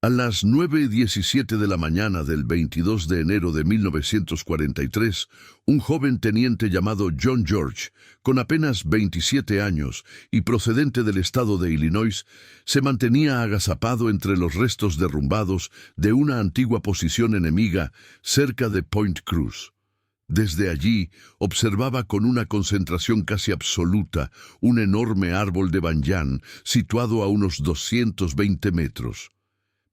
A las 9:17 de la mañana del 22 de enero de 1943, un joven teniente llamado John George, con apenas 27 años y procedente del estado de Illinois, se mantenía agazapado entre los restos derrumbados de una antigua posición enemiga cerca de Point Cruz. Desde allí observaba con una concentración casi absoluta un enorme árbol de banyan situado a unos 220 metros.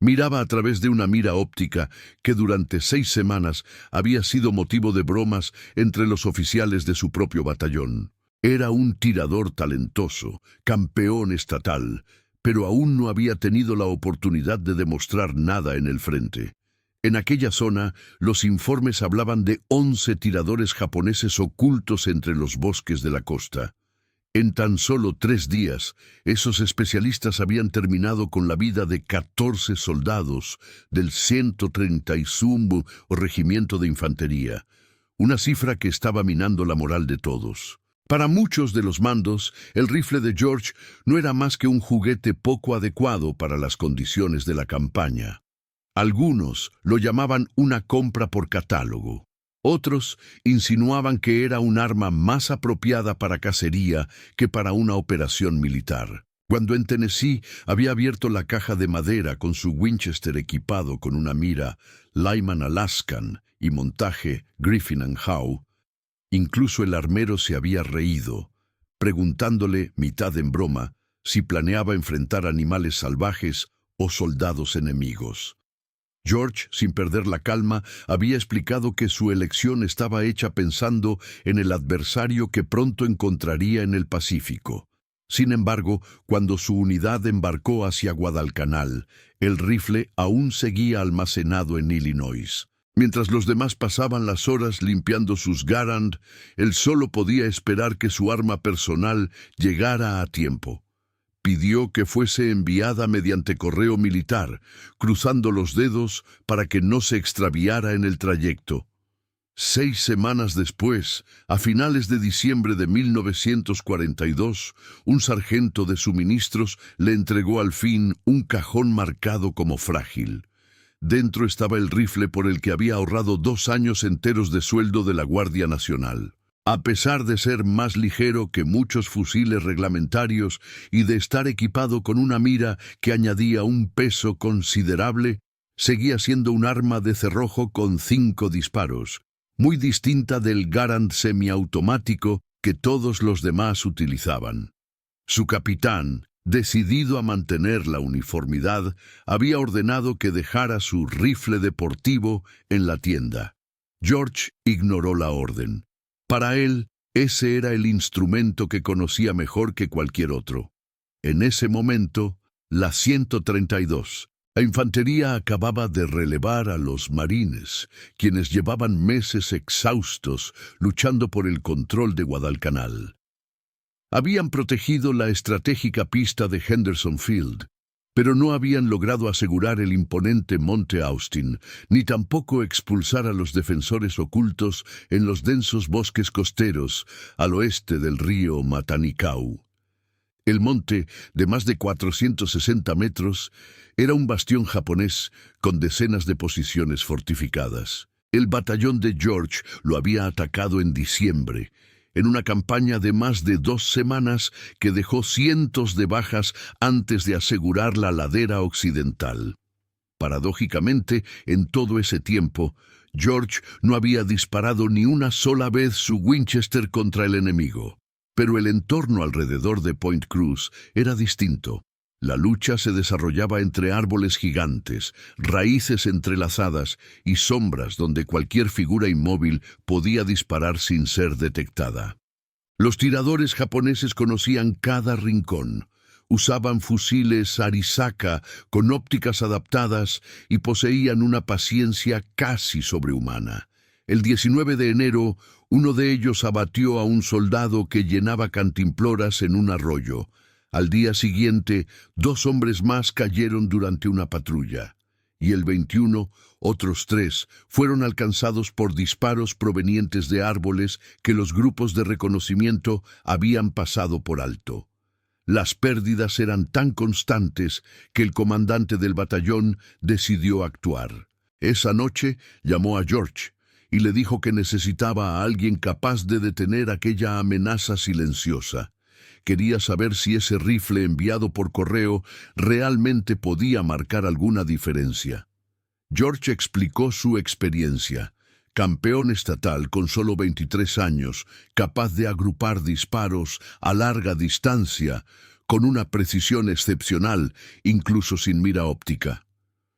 Miraba a través de una mira óptica que durante 6 semanas había sido motivo de bromas entre los oficiales de su propio batallón. Era un tirador talentoso, campeón estatal, pero aún no había tenido la oportunidad de demostrar nada en el frente. En aquella zona, los informes hablaban de 11 tiradores japoneses ocultos entre los bosques de la costa. En tan solo 3 días, esos especialistas habían terminado con la vida de 14 soldados del 130 o Regimiento de Infantería, una cifra que estaba minando la moral de todos. Para muchos de los mandos, el rifle de George no era más que un juguete poco adecuado para las condiciones de la campaña. Algunos lo llamaban una compra por catálogo. Otros insinuaban que era un arma más apropiada para cacería que para una operación militar. Cuando en Tennessee había abierto la caja de madera con su Winchester equipado con una mira Lyman Alaskan y montaje Griffin & Howe, incluso el armero se había reído, preguntándole, mitad en broma, si planeaba enfrentar animales salvajes o soldados enemigos. George, sin perder la calma, había explicado que su elección estaba hecha pensando en el adversario que pronto encontraría en el Pacífico. Sin embargo, cuando su unidad embarcó hacia Guadalcanal, el rifle aún seguía almacenado en Illinois. Mientras los demás pasaban las horas limpiando sus Garand, él solo podía esperar que su arma personal llegara a tiempo. Pidió que fuese enviada mediante correo militar, cruzando los dedos para que no se extraviara en el trayecto. 6 semanas después, a finales de diciembre de 1942, un sargento de suministros le entregó al fin un cajón marcado como frágil. Dentro estaba el rifle por el que había ahorrado 2 años enteros de sueldo de la Guardia Nacional. A pesar de ser más ligero que muchos fusiles reglamentarios y de estar equipado con una mira que añadía un peso considerable, seguía siendo un arma de cerrojo con 5 disparos, muy distinta del Garand semiautomático que todos los demás utilizaban. Su capitán, decidido a mantener la uniformidad, había ordenado que dejara su rifle deportivo en la tienda. George ignoró la orden. Para él, ese era el instrumento que conocía mejor que cualquier otro. En ese momento, la 132, la infantería acababa de relevar a los marines, quienes llevaban meses exhaustos luchando por el control de Guadalcanal. Habían protegido la estratégica pista de Henderson Field, pero no habían logrado asegurar el imponente Monte Austin, ni tampoco expulsar a los defensores ocultos en los densos bosques costeros al oeste del río Matanicau. El monte, de más de 460 metros, era un bastión japonés con decenas de posiciones fortificadas. El batallón de George lo había atacado en diciembre, en una campaña de más de 2 semanas que dejó cientos de bajas antes de asegurar la ladera occidental. Paradójicamente, en todo ese tiempo, George no había disparado ni una sola vez su Winchester contra el enemigo. Pero el entorno alrededor de Point Cruz era distinto. La lucha se desarrollaba entre árboles gigantes, raíces entrelazadas y sombras donde cualquier figura inmóvil podía disparar sin ser detectada. Los tiradores japoneses conocían cada rincón, usaban fusiles Arisaka con ópticas adaptadas y poseían una paciencia casi sobrehumana. El 19 de enero, uno de ellos abatió a un soldado que llenaba cantimploras en un arroyo. Al día siguiente, 2 hombres más cayeron durante una patrulla, y el 21, otros 3 fueron alcanzados por disparos provenientes de árboles que los grupos de reconocimiento habían pasado por alto. Las pérdidas eran tan constantes que el comandante del batallón decidió actuar. Esa noche llamó a George y le dijo que necesitaba a alguien capaz de detener aquella amenaza silenciosa. Quería saber si ese rifle enviado por correo realmente podía marcar alguna diferencia. George explicó su experiencia. Campeón estatal con solo 23 años, capaz de agrupar disparos a larga distancia, con una precisión excepcional, incluso sin mira óptica.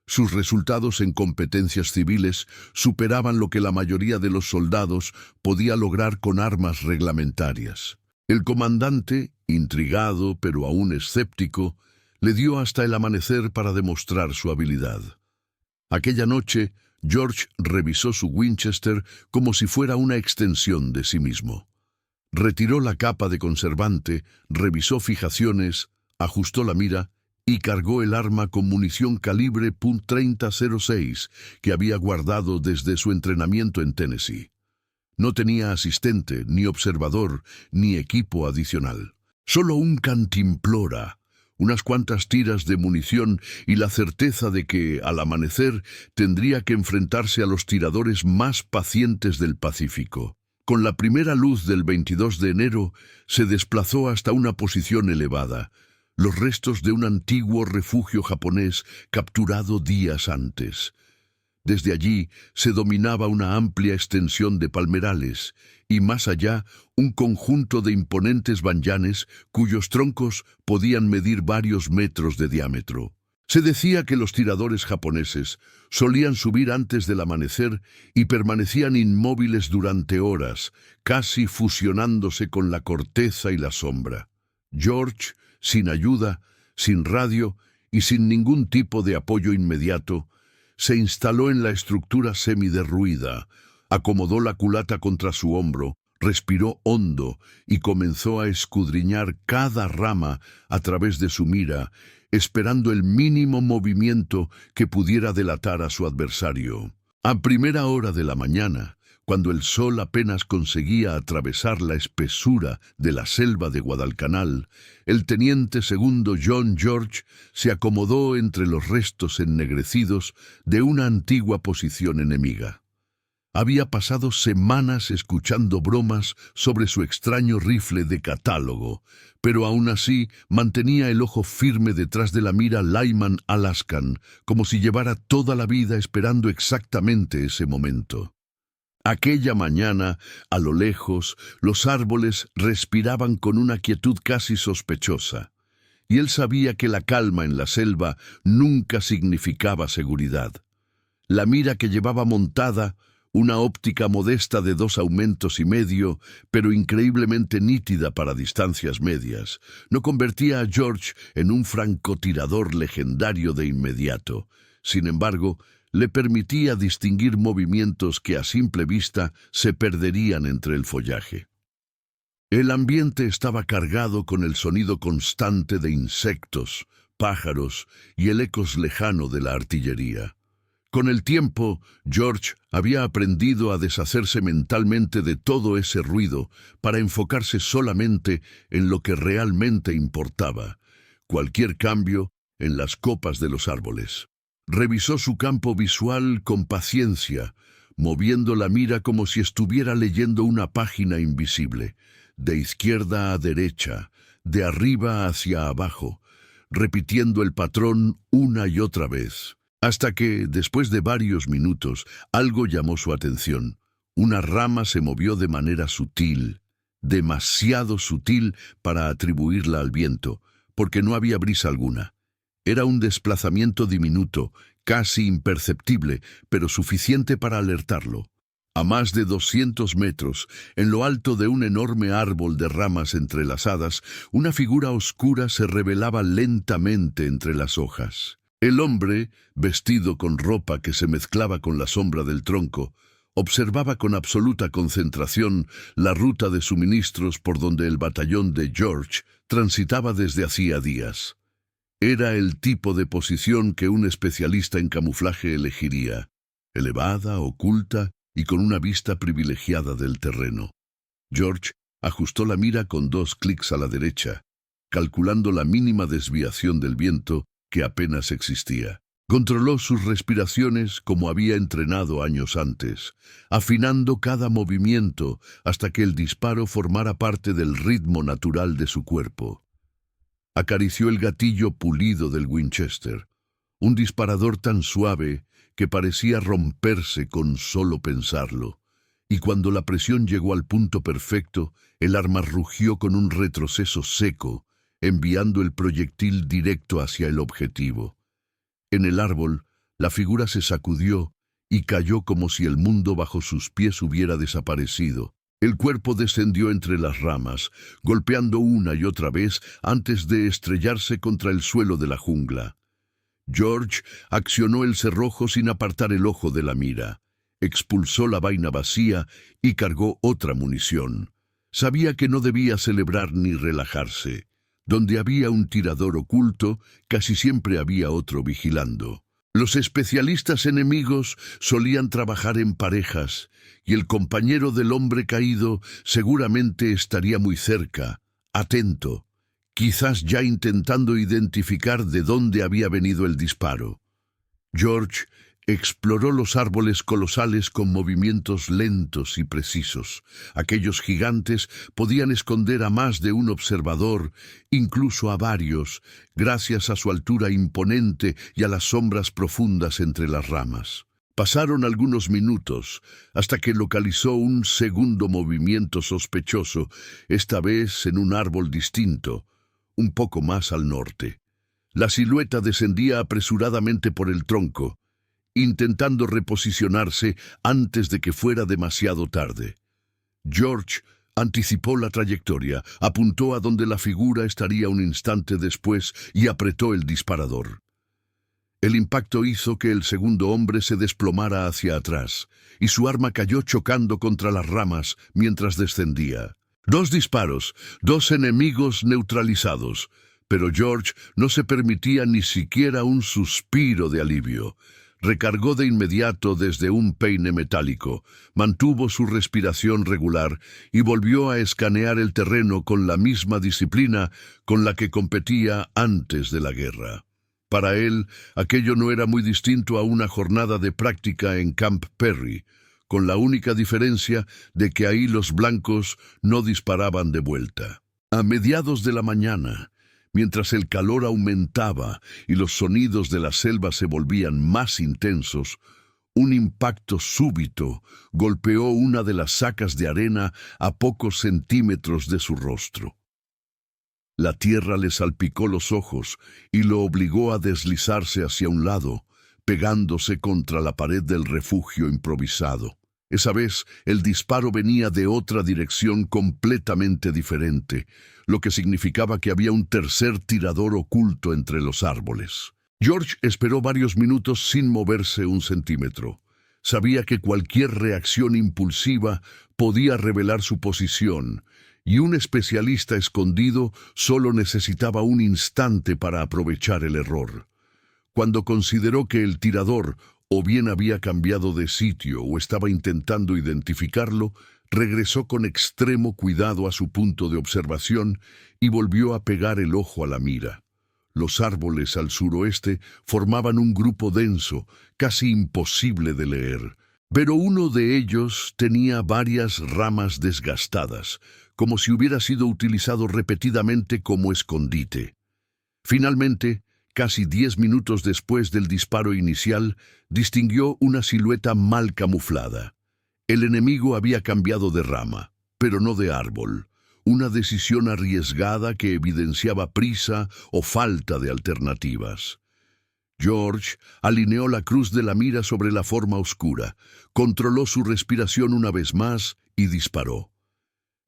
Sus resultados en competencias civiles superaban lo que la mayoría de los soldados podía lograr con armas reglamentarias. El comandante, intrigado pero aún escéptico, le dio hasta el amanecer para demostrar su habilidad. Aquella noche, George revisó su Winchester como si fuera una extensión de sí mismo. Retiró la capa de conservante, revisó fijaciones, ajustó la mira y cargó el arma con munición calibre .30-06 que había guardado desde su entrenamiento en Tennessee. No tenía asistente, ni observador, ni equipo adicional. Solo un cantimplora, unas cuantas tiras de munición y la certeza de que, al amanecer, tendría que enfrentarse a los tiradores más pacientes del Pacífico. Con la primera luz del 22 de enero, se desplazó hasta una posición elevada, los restos de un antiguo refugio japonés capturado días antes. Desde allí se dominaba una amplia extensión de palmerales y más allá un conjunto de imponentes banyanes cuyos troncos podían medir varios metros de diámetro. Se decía que los tiradores japoneses solían subir antes del amanecer y permanecían inmóviles durante horas, casi fusionándose con la corteza y la sombra. George, sin ayuda, sin radio y sin ningún tipo de apoyo inmediato, se instaló en la estructura semiderruida, acomodó la culata contra su hombro, respiró hondo y comenzó a escudriñar cada rama a través de su mira, esperando el mínimo movimiento que pudiera delatar a su adversario. A primera hora de la mañana, cuando el sol apenas conseguía atravesar la espesura de la selva de Guadalcanal, el teniente segundo John George se acomodó entre los restos ennegrecidos de una antigua posición enemiga. Había pasado semanas escuchando bromas sobre su extraño rifle de catálogo, pero aún así mantenía el ojo firme detrás de la mira Lyman Alaskan, como si llevara toda la vida esperando exactamente ese momento. Aquella mañana, a lo lejos, los árboles respiraban con una quietud casi sospechosa, y él sabía que la calma en la selva nunca significaba seguridad. La mira que llevaba montada, una óptica modesta de 2,5 aumentos, pero increíblemente nítida para distancias medias, no convertía a George en un francotirador legendario de inmediato. Sin embargo, le permitía distinguir movimientos que a simple vista se perderían entre el follaje. El ambiente estaba cargado con el sonido constante de insectos, pájaros y el eco lejano de la artillería. Con el tiempo, George había aprendido a deshacerse mentalmente de todo ese ruido para enfocarse solamente en lo que realmente importaba, cualquier cambio en las copas de los árboles. Revisó su campo visual con paciencia, moviendo la mira como si estuviera leyendo una página invisible, de izquierda a derecha, de arriba hacia abajo, repitiendo el patrón una y otra vez, hasta que, después de varios minutos, algo llamó su atención. Una rama se movió de manera sutil, demasiado sutil para atribuirla al viento, porque no había brisa alguna. Era un desplazamiento diminuto, casi imperceptible, pero suficiente para alertarlo. A más de 200 metros, en lo alto de un enorme árbol de ramas entrelazadas, una figura oscura se revelaba lentamente entre las hojas. El hombre, vestido con ropa que se mezclaba con la sombra del tronco, observaba con absoluta concentración la ruta de suministros por donde el batallón de George transitaba desde hacía días. Era el tipo de posición que un especialista en camuflaje elegiría, elevada, oculta y con una vista privilegiada del terreno. George ajustó la mira con 2 clics a la derecha, calculando la mínima desviación del viento, que apenas existía. Controló sus respiraciones como había entrenado años antes, afinando cada movimiento hasta que el disparo formara parte del ritmo natural de su cuerpo. Acarició el gatillo pulido del Winchester, un disparador tan suave que parecía romperse con solo pensarlo, y cuando la presión llegó al punto perfecto, el arma rugió con un retroceso seco, enviando el proyectil directo hacia el objetivo. En el árbol, la figura se sacudió y cayó como si el mundo bajo sus pies hubiera desaparecido. El cuerpo descendió entre las ramas, golpeando una y otra vez antes de estrellarse contra el suelo de la jungla. George accionó el cerrojo sin apartar el ojo de la mira. Expulsó la vaina vacía y cargó otra munición. Sabía que no debía celebrar ni relajarse. Donde había un tirador oculto, casi siempre había otro vigilando. Los especialistas enemigos solían trabajar en parejas, y el compañero del hombre caído seguramente estaría muy cerca, atento, quizás ya intentando identificar de dónde había venido el disparo. George exploró los árboles colosales con movimientos lentos y precisos. Aquellos gigantes podían esconder a más de un observador, incluso a varios, gracias a su altura imponente y a las sombras profundas entre las ramas. Pasaron algunos minutos hasta que localizó un segundo movimiento sospechoso, esta vez en un árbol distinto, un poco más al norte. La silueta descendía apresuradamente por el tronco, intentando reposicionarse antes de que fuera demasiado tarde. George anticipó la trayectoria, apuntó a donde la figura estaría un instante después y apretó el disparador. El impacto hizo que el segundo hombre se desplomara hacia atrás, y su arma cayó chocando contra las ramas mientras descendía. 2 disparos, 2 enemigos neutralizados, pero George no se permitía ni siquiera un suspiro de alivio. Recargó de inmediato desde un peine metálico, mantuvo su respiración regular y volvió a escanear el terreno con la misma disciplina con la que competía antes de la guerra. Para él, aquello no era muy distinto a una jornada de práctica en Camp Perry, con la única diferencia de que ahí los blancos no disparaban de vuelta. A mediados de la mañana, mientras el calor aumentaba y los sonidos de la selva se volvían más intensos, un impacto súbito golpeó una de las sacas de arena a pocos centímetros de su rostro. La tierra le salpicó los ojos y lo obligó a deslizarse hacia un lado, pegándose contra la pared del refugio improvisado. Esa vez, el disparo venía de otra dirección completamente diferente, lo que significaba que había un tercer tirador oculto entre los árboles. George esperó varios minutos sin moverse un centímetro. Sabía que cualquier reacción impulsiva podía revelar su posición, y un especialista escondido solo necesitaba un instante para aprovechar el error. Cuando consideró que el tirador o bien había cambiado de sitio o estaba intentando identificarlo, regresó con extremo cuidado a su punto de observación y volvió a pegar el ojo a la mira. Los árboles al suroeste formaban un grupo denso, casi imposible de leer, pero uno de ellos tenía varias ramas desgastadas, como si hubiera sido utilizado repetidamente como escondite. Finalmente, casi 10 minutos después del disparo inicial, distinguió una silueta mal camuflada. El enemigo había cambiado de rama, pero no de árbol, una decisión arriesgada que evidenciaba prisa o falta de alternativas. George alineó la cruz de la mira sobre la forma oscura, controló su respiración una vez más y disparó.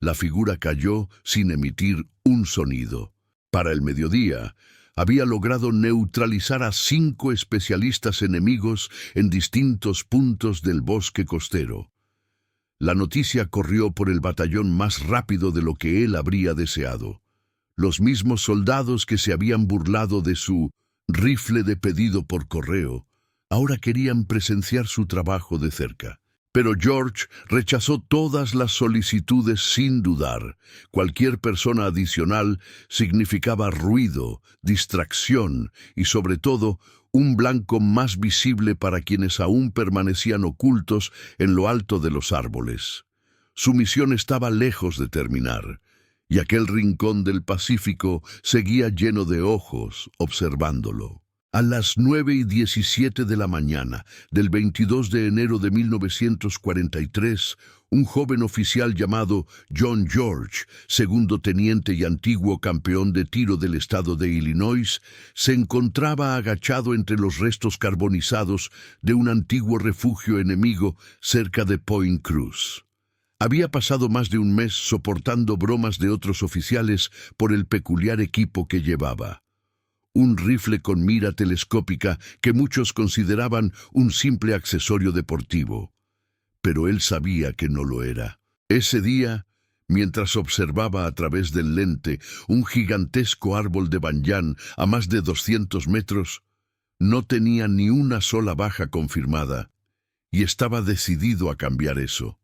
La figura cayó sin emitir un sonido. Para el mediodía, había logrado neutralizar a 5 especialistas enemigos en distintos puntos del bosque costero. La noticia corrió por el batallón más rápido de lo que él habría deseado. Los mismos soldados que se habían burlado de su rifle de pedido por correo, ahora querían presenciar su trabajo de cerca. Pero George rechazó todas las solicitudes sin dudar. Cualquier persona adicional significaba ruido, distracción y, sobre todo, un blanco más visible para quienes aún permanecían ocultos en lo alto de los árboles. Su misión estaba lejos de terminar, y aquel rincón del Pacífico seguía lleno de ojos observándolo. A las 9:17 de la mañana del 22 de enero de 1943, un joven oficial llamado John George, segundo teniente y antiguo campeón de tiro del estado de Illinois, se encontraba agachado entre los restos carbonizados de un antiguo refugio enemigo cerca de Point Cruz. Había pasado más de un mes soportando bromas de otros oficiales por el peculiar equipo que llevaba. Un rifle con mira telescópica que muchos consideraban un simple accesorio deportivo. Pero él sabía que no lo era. Ese día, mientras observaba a través del lente un gigantesco árbol de banyán a más de 200 metros, no tenía ni una sola baja confirmada, y estaba decidido a cambiar eso.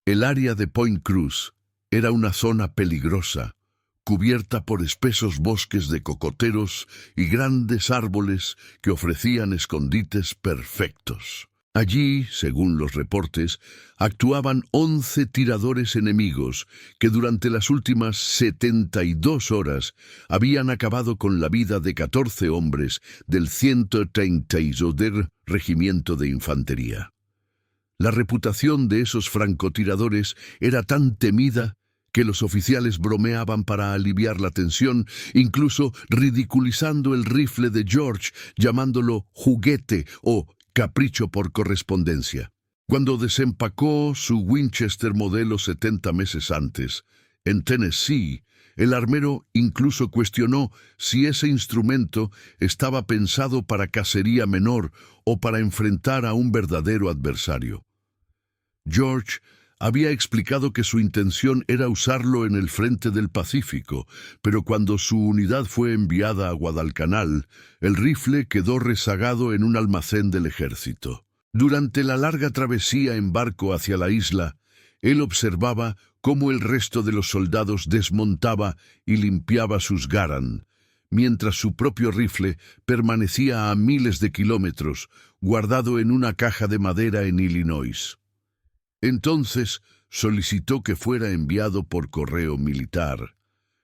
El área de Point Cruz era una zona peligrosa, cubierta por espesos bosques de cocoteros y grandes árboles que ofrecían escondites perfectos. Allí, según los reportes, actuaban 11 tiradores enemigos que durante las últimas 72 horas habían acabado con la vida de 14 hombres del 132er Regimiento de Infantería. La reputación de esos francotiradores era tan temida que los oficiales bromeaban para aliviar la tensión, incluso ridiculizando el rifle de George, llamándolo juguete o capricho por correspondencia. Cuando desempacó su Winchester modelo 70 meses antes, en Tennessee, el armero incluso cuestionó si ese instrumento estaba pensado para cacería menor o para enfrentar a un verdadero adversario. George había explicado que su intención era usarlo en el frente del Pacífico, pero cuando su unidad fue enviada a Guadalcanal, el rifle quedó rezagado en un almacén del ejército. Durante la larga travesía en barco hacia la isla, él observaba cómo el resto de los soldados desmontaba y limpiaba sus Garand, mientras su propio rifle permanecía a miles de kilómetros, guardado en una caja de madera en Illinois. Entonces solicitó que fuera enviado por correo militar,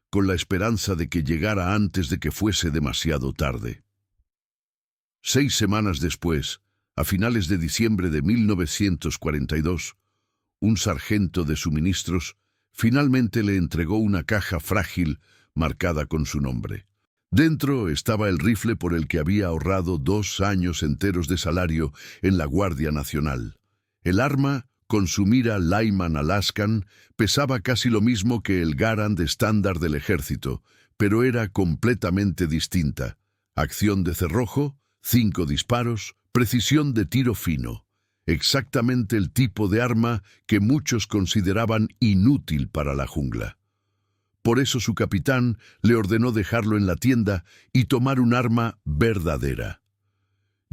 con la esperanza de que llegara antes de que fuese demasiado tarde. 6 semanas después, a finales de diciembre de 1942, un sargento de suministros finalmente le entregó una caja frágil marcada con su nombre. Dentro estaba el rifle por el que había ahorrado 2 años enteros de salario en la Guardia Nacional. El arma, con su mira Lyman Alaskan, pesaba casi lo mismo que el Garand estándar del ejército, pero era completamente distinta. Acción de cerrojo, 5 disparos, precisión de tiro fino. Exactamente el tipo de arma que muchos consideraban inútil para la jungla. Por eso su capitán le ordenó dejarlo en la tienda y tomar un arma verdadera.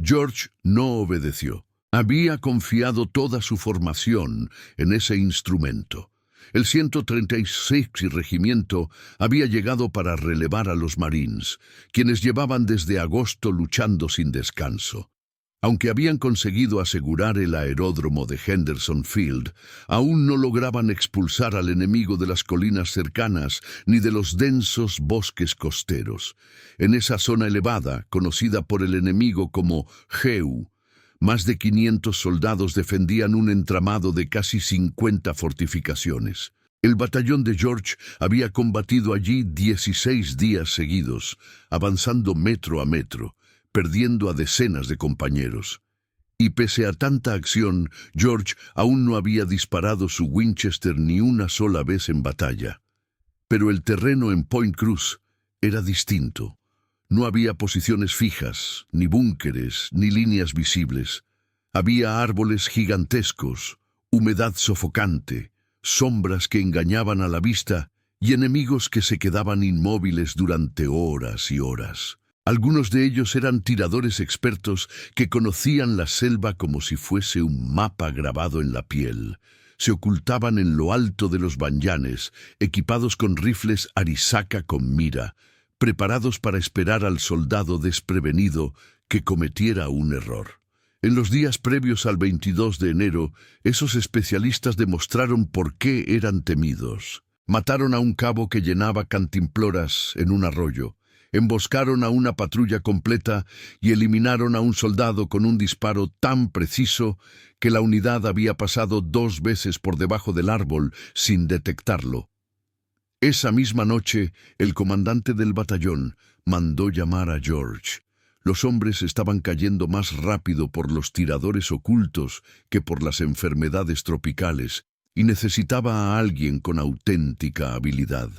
George no obedeció. Había confiado toda su formación en ese instrumento. El 136 Regimiento había llegado para relevar a los Marines, quienes llevaban desde agosto luchando sin descanso. Aunque habían conseguido asegurar el aeródromo de Henderson Field, aún no lograban expulsar al enemigo de las colinas cercanas ni de los densos bosques costeros. En esa zona elevada, conocida por el enemigo como Geu, más de 500 soldados defendían un entramado de casi 50 fortificaciones. El batallón de George había combatido allí 16 días seguidos, avanzando metro a metro, perdiendo a decenas de compañeros. Y pese a tanta acción, George aún no había disparado su Winchester ni una sola vez en batalla. Pero el terreno en Point Cruz era distinto. No había posiciones fijas, ni búnkeres, ni líneas visibles. Había árboles gigantescos, humedad sofocante, sombras que engañaban a la vista y enemigos que se quedaban inmóviles durante horas y horas. Algunos de ellos eran tiradores expertos que conocían la selva como si fuese un mapa grabado en la piel. Se ocultaban en lo alto de los banyanes, equipados con rifles Arisaka con mira, preparados para esperar al soldado desprevenido que cometiera un error. En los días previos al 22 de enero, esos especialistas demostraron por qué eran temidos. Mataron a un cabo que llenaba cantimploras en un arroyo. Emboscaron a una patrulla completa y eliminaron a un soldado con un disparo tan preciso que la unidad había pasado 2 veces por debajo del árbol sin detectarlo. Esa misma noche, el comandante del batallón mandó llamar a George. Los hombres estaban cayendo más rápido por los tiradores ocultos que por las enfermedades tropicales, y necesitaba a alguien con auténtica habilidad.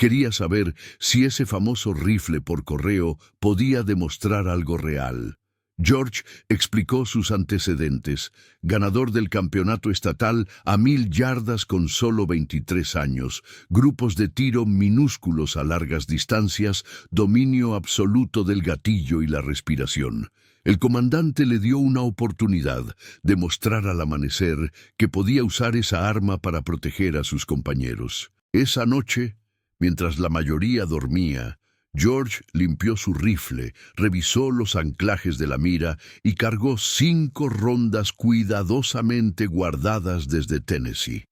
Quería saber si ese famoso rifle por correo podía demostrar algo real. George explicó sus antecedentes: ganador del campeonato estatal a 1000 yardas con solo 23 años, grupos de tiro minúsculos a largas distancias, dominio absoluto del gatillo y la respiración. El comandante le dio una oportunidad de mostrar al amanecer que podía usar esa arma para proteger a sus compañeros. Esa noche, mientras la mayoría dormía, George limpió su rifle, revisó los anclajes de la mira y cargó 5 rondas cuidadosamente guardadas desde Tennessee.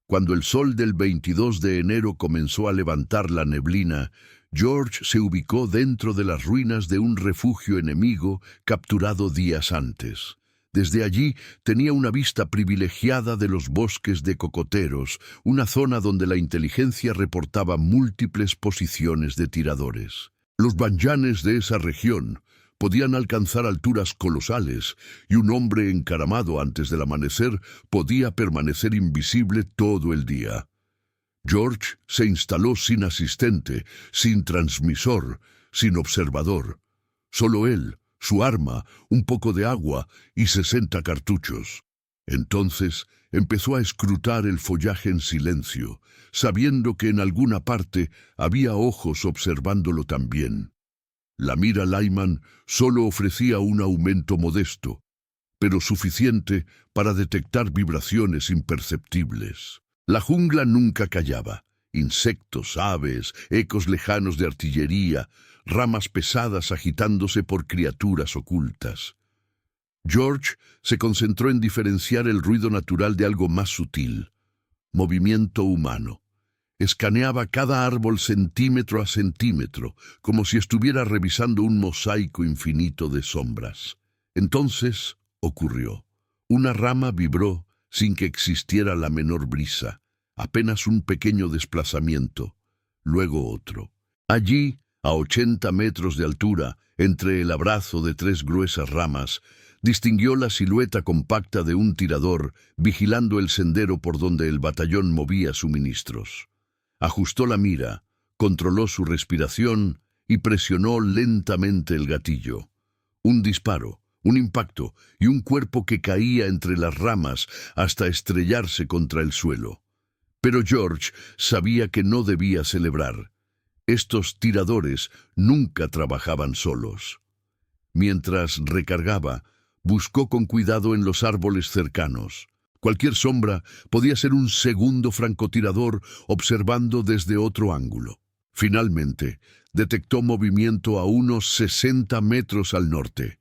Cuando el sol del 22 de enero comenzó a levantar la neblina, George se ubicó dentro de las ruinas de un refugio enemigo capturado días antes. Desde allí tenía una vista privilegiada de los bosques de cocoteros, una zona donde la inteligencia reportaba múltiples posiciones de tiradores. Los banyanes de esa región podían alcanzar alturas colosales, y un hombre encaramado antes del amanecer podía permanecer invisible todo el día. George se instaló sin asistente, sin transmisor, sin observador. Solo él, su arma, un poco de agua y 60 cartuchos. Entonces empezó a escrutar el follaje en silencio, sabiendo que en alguna parte había ojos observándolo también. La mira Lyman solo ofrecía un aumento modesto, pero suficiente para detectar vibraciones imperceptibles. La jungla nunca callaba. Insectos, aves, ecos lejanos de artillería, ramas pesadas agitándose por criaturas ocultas. George se concentró en diferenciar el ruido natural de algo más sutil: movimiento humano. Escaneaba cada árbol centímetro a centímetro, como si estuviera revisando un mosaico infinito de sombras. Entonces ocurrió. Una rama vibró sin que existiera la menor brisa, apenas un pequeño desplazamiento, luego otro. Allí, a 80 metros de altura, entre el abrazo de 3 gruesas ramas, distinguió la silueta compacta de un tirador vigilando el sendero por donde el batallón movía suministros. Ajustó la mira, controló su respiración y presionó lentamente el gatillo. Un disparo, un impacto y un cuerpo que caía entre las ramas hasta estrellarse contra el suelo. Pero George sabía que no debía celebrar. Estos tiradores nunca trabajaban solos. Mientras recargaba, buscó con cuidado en los árboles cercanos. Cualquier sombra podía ser un segundo francotirador observando desde otro ángulo. Finalmente, detectó movimiento a unos 60 metros al norte.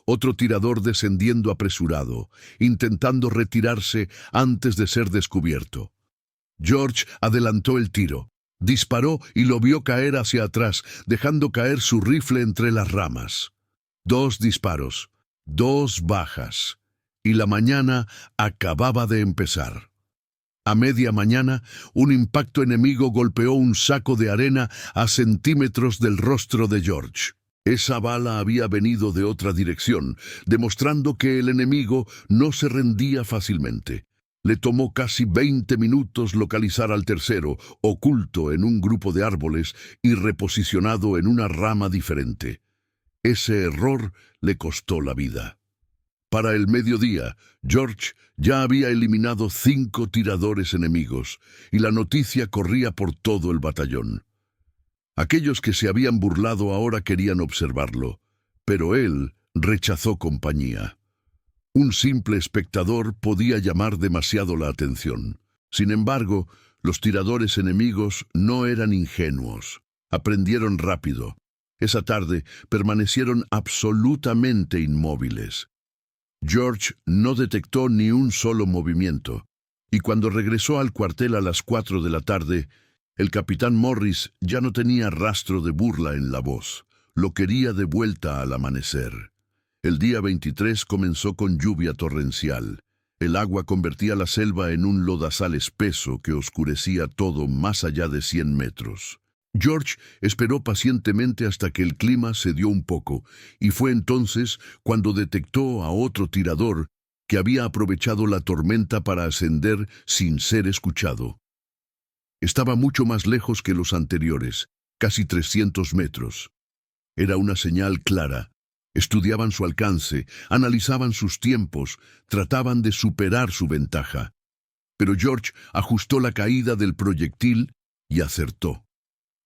Otro tirador descendiendo apresurado, intentando retirarse antes de ser descubierto. George adelantó el tiro, disparó y lo vio caer hacia atrás, dejando caer su rifle entre las ramas. 2 disparos, 2 bajas, y la mañana acababa de empezar. A media mañana, un impacto enemigo golpeó un saco de arena a centímetros del rostro de George. Esa bala había venido de otra dirección, demostrando que el enemigo no se rendía fácilmente. Le tomó casi 20 minutos localizar al tercero, oculto en un grupo de árboles y reposicionado en una rama diferente. Ese error le costó la vida. Para el mediodía, George ya había eliminado 5 tiradores enemigos, y la noticia corría por todo el batallón. Aquellos que se habían burlado ahora querían observarlo, pero él rechazó compañía. Un simple espectador podía llamar demasiado la atención. Sin embargo, los tiradores enemigos no eran ingenuos. Aprendieron rápido. Esa tarde permanecieron absolutamente inmóviles. George no detectó ni un solo movimiento, y cuando regresó al cuartel a las 4 de la tarde, el capitán Morris ya no tenía rastro de burla en la voz. Lo quería de vuelta al amanecer. El día 23 comenzó con lluvia torrencial. El agua convertía la selva en un lodazal espeso que oscurecía todo más allá de 100 metros. George esperó pacientemente hasta que el clima cedió un poco, y fue entonces cuando detectó a otro tirador que había aprovechado la tormenta para ascender sin ser escuchado. Estaba mucho más lejos que los anteriores, casi 300 metros. Era una señal clara. Estudiaban su alcance, analizaban sus tiempos, trataban de superar su ventaja. Pero George ajustó la caída del proyectil y acertó.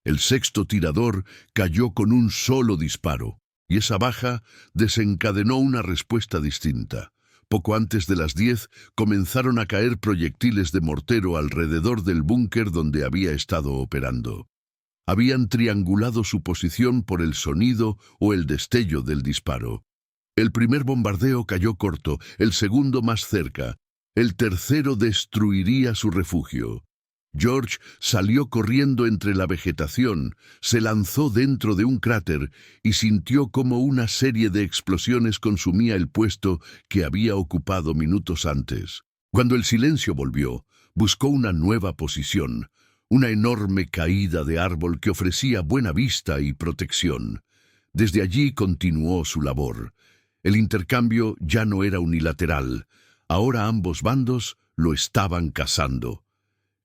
El sexto tirador cayó con un solo disparo, y esa baja desencadenó una respuesta distinta. Poco antes de las 10 comenzaron a caer proyectiles de mortero alrededor del búnker donde había estado operando. Habían triangulado su posición por el sonido o el destello del disparo. El primer bombardeo cayó corto, el segundo más cerca. El tercero destruiría su refugio. George salió corriendo entre la vegetación, se lanzó dentro de un cráter y sintió como una serie de explosiones consumía el puesto que había ocupado minutos antes. Cuando el silencio volvió, buscó una nueva posición, una enorme caída de árbol que ofrecía buena vista y protección. Desde allí continuó su labor. El intercambio ya no era unilateral. Ahora ambos bandos lo estaban cazando.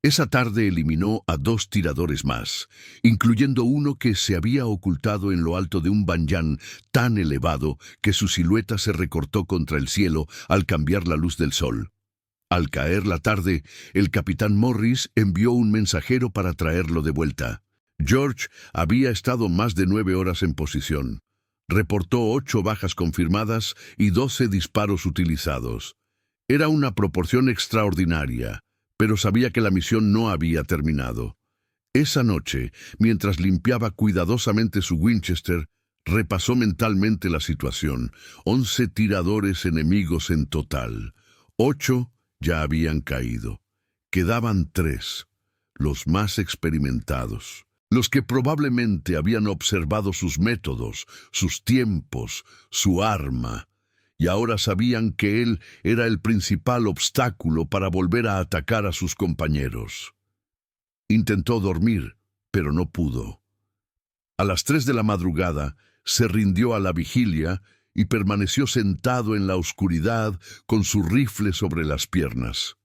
Esa tarde eliminó a 2 tiradores más, incluyendo uno que se había ocultado en lo alto de un banyán tan elevado que su silueta se recortó contra el cielo al cambiar la luz del sol. Al caer la tarde, el capitán Morris envió un mensajero para traerlo de vuelta. George había estado más de 9 horas en posición. Reportó 8 bajas confirmadas y 12 disparos utilizados. Era una proporción extraordinaria, pero sabía que la misión no había terminado. Esa noche, mientras limpiaba cuidadosamente su Winchester, repasó mentalmente la situación. 11 tiradores enemigos en total. 8 ya habían caído. Quedaban 3, los más experimentados, los que probablemente habían observado sus métodos, sus tiempos, su arma, y ahora sabían que él era el principal obstáculo para volver a atacar a sus compañeros. Intentó dormir, pero no pudo. A las 3 de la madrugada se rindió a la vigilia y permaneció sentado en la oscuridad con su rifle sobre las piernas.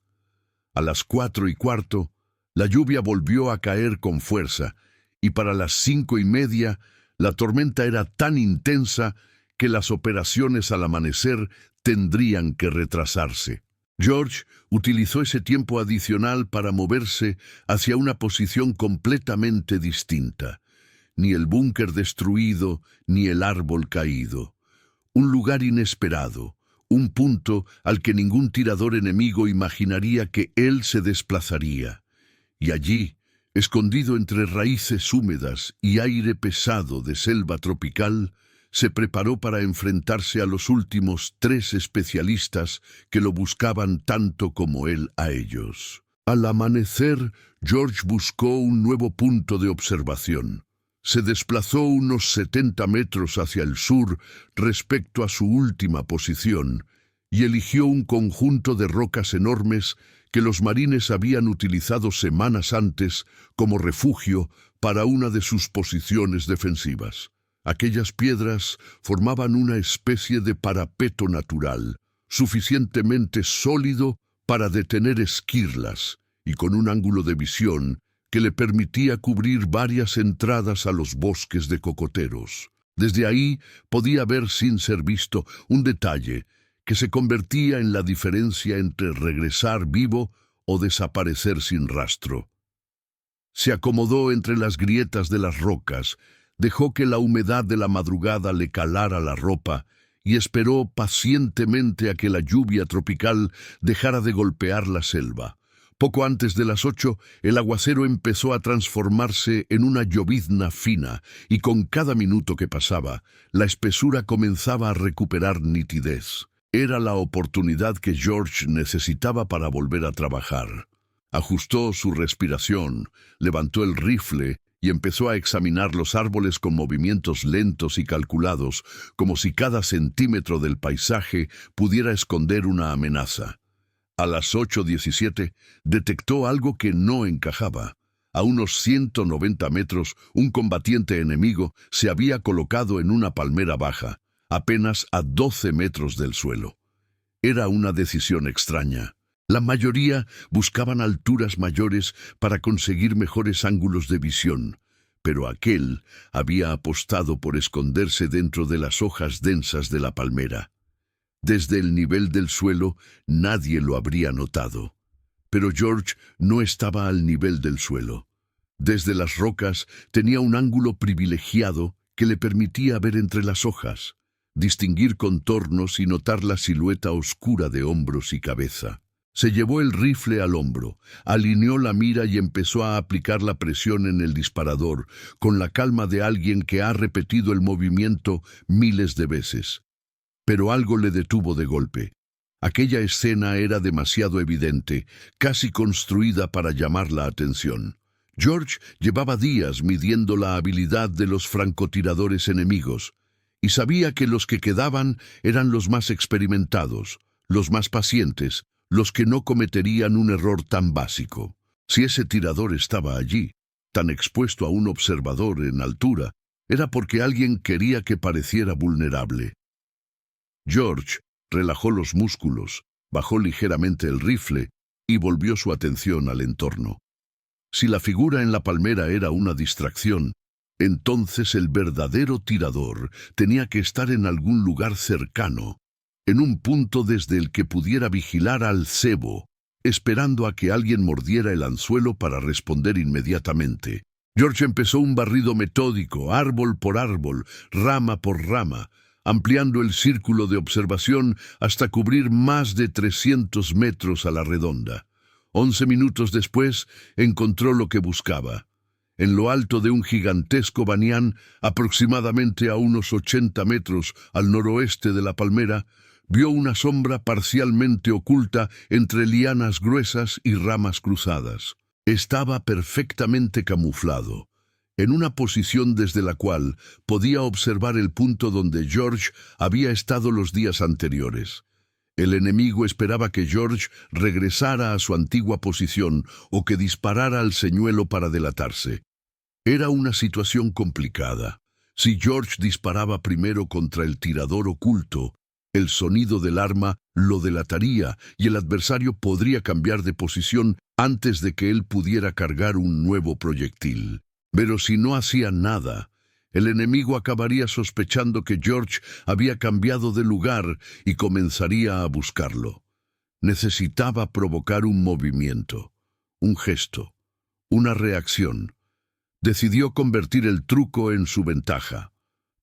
A las 4:15, la lluvia volvió a caer con fuerza, y para las 5:30, la tormenta era tan intensa que las operaciones al amanecer tendrían que retrasarse. George utilizó ese tiempo adicional para moverse hacia una posición completamente distinta. Ni el búnker destruido, ni el árbol caído. Un lugar inesperado, un punto al que ningún tirador enemigo imaginaría que él se desplazaría. Y allí, escondido entre raíces húmedas y aire pesado de selva tropical, se preparó para enfrentarse a los últimos 3 especialistas que lo buscaban tanto como él a ellos. Al amanecer, George buscó un nuevo punto de observación. Se desplazó unos 70 metros hacia el sur respecto a su última posición y eligió un conjunto de rocas enormes que los marines habían utilizado semanas antes como refugio para una de sus posiciones defensivas. Aquellas piedras formaban una especie de parapeto natural, suficientemente sólido para detener esquirlas y con un ángulo de visión que le permitía cubrir varias entradas a los bosques de cocoteros. Desde ahí podía ver sin ser visto un detalle que se convertía en la diferencia entre regresar vivo o desaparecer sin rastro. Se acomodó entre las grietas de las rocas, dejó que la humedad de la madrugada le calara la ropa y esperó pacientemente a que la lluvia tropical dejara de golpear la selva. Poco antes de las 8, el aguacero empezó a transformarse en una llovizna fina, y con cada minuto que pasaba, la espesura comenzaba a recuperar nitidez. Era la oportunidad que George necesitaba para volver a trabajar. Ajustó su respiración, levantó el rifle y empezó a examinar los árboles con movimientos lentos y calculados, como si cada centímetro del paisaje pudiera esconder una amenaza. A las 8:17 detectó algo que no encajaba. A unos 190 metros, un combatiente enemigo se había colocado en una palmera baja, apenas a 12 metros del suelo. Era una decisión extraña. La mayoría buscaban alturas mayores para conseguir mejores ángulos de visión, pero aquel había apostado por esconderse dentro de las hojas densas de la palmera. Desde el nivel del suelo nadie lo habría notado. Pero George no estaba al nivel del suelo. Desde las rocas tenía un ángulo privilegiado que le permitía ver entre las hojas, distinguir contornos y notar la silueta oscura de hombros y cabeza. Se llevó el rifle al hombro, alineó la mira y empezó a aplicar la presión en el disparador, con la calma de alguien que ha repetido el movimiento miles de veces. Pero algo le detuvo de golpe. Aquella escena era demasiado evidente, casi construida para llamar la atención. George llevaba días midiendo la habilidad de los francotiradores enemigos, y sabía que los que quedaban eran los más experimentados, los más pacientes, los que no cometerían un error tan básico. Si ese tirador estaba allí, tan expuesto a un observador en altura, era porque alguien quería que pareciera vulnerable. George relajó los músculos, bajó ligeramente el rifle y volvió su atención al entorno. Si la figura en la palmera era una distracción, entonces el verdadero tirador tenía que estar en algún lugar cercano, en un punto desde el que pudiera vigilar al cebo, esperando a que alguien mordiera el anzuelo para responder inmediatamente. George empezó un barrido metódico, árbol por árbol, rama por rama, ampliando el círculo de observación hasta cubrir más de 300 metros a la redonda. 11 minutos después encontró lo que buscaba. En lo alto de un gigantesco banián, aproximadamente a unos 80 metros al noroeste de la palmera, vio una sombra parcialmente oculta entre lianas gruesas y ramas cruzadas. Estaba perfectamente camuflado, en una posición desde la cual podía observar el punto donde George había estado los días anteriores. El enemigo esperaba que George regresara a su antigua posición o que disparara al señuelo para delatarse. Era una situación complicada. Si George disparaba primero contra el tirador oculto, el sonido del arma lo delataría y el adversario podría cambiar de posición antes de que él pudiera cargar un nuevo proyectil. Pero si no hacía nada, el enemigo acabaría sospechando que George había cambiado de lugar y comenzaría a buscarlo. Necesitaba provocar un movimiento, un gesto, una reacción. Decidió convertir el truco en su ventaja.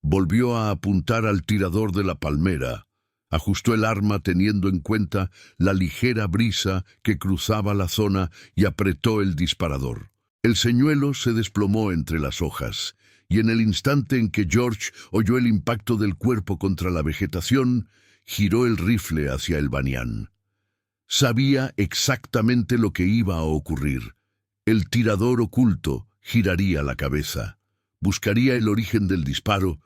Volvió a apuntar al tirador de la palmera. Ajustó el arma teniendo en cuenta la ligera brisa que cruzaba la zona y apretó el disparador. El señuelo se desplomó entre las hojas, y en el instante en que George oyó el impacto del cuerpo contra la vegetación, giró el rifle hacia el banián. Sabía exactamente lo que iba a ocurrir. El tirador oculto giraría la cabeza, buscaría el origen del disparo,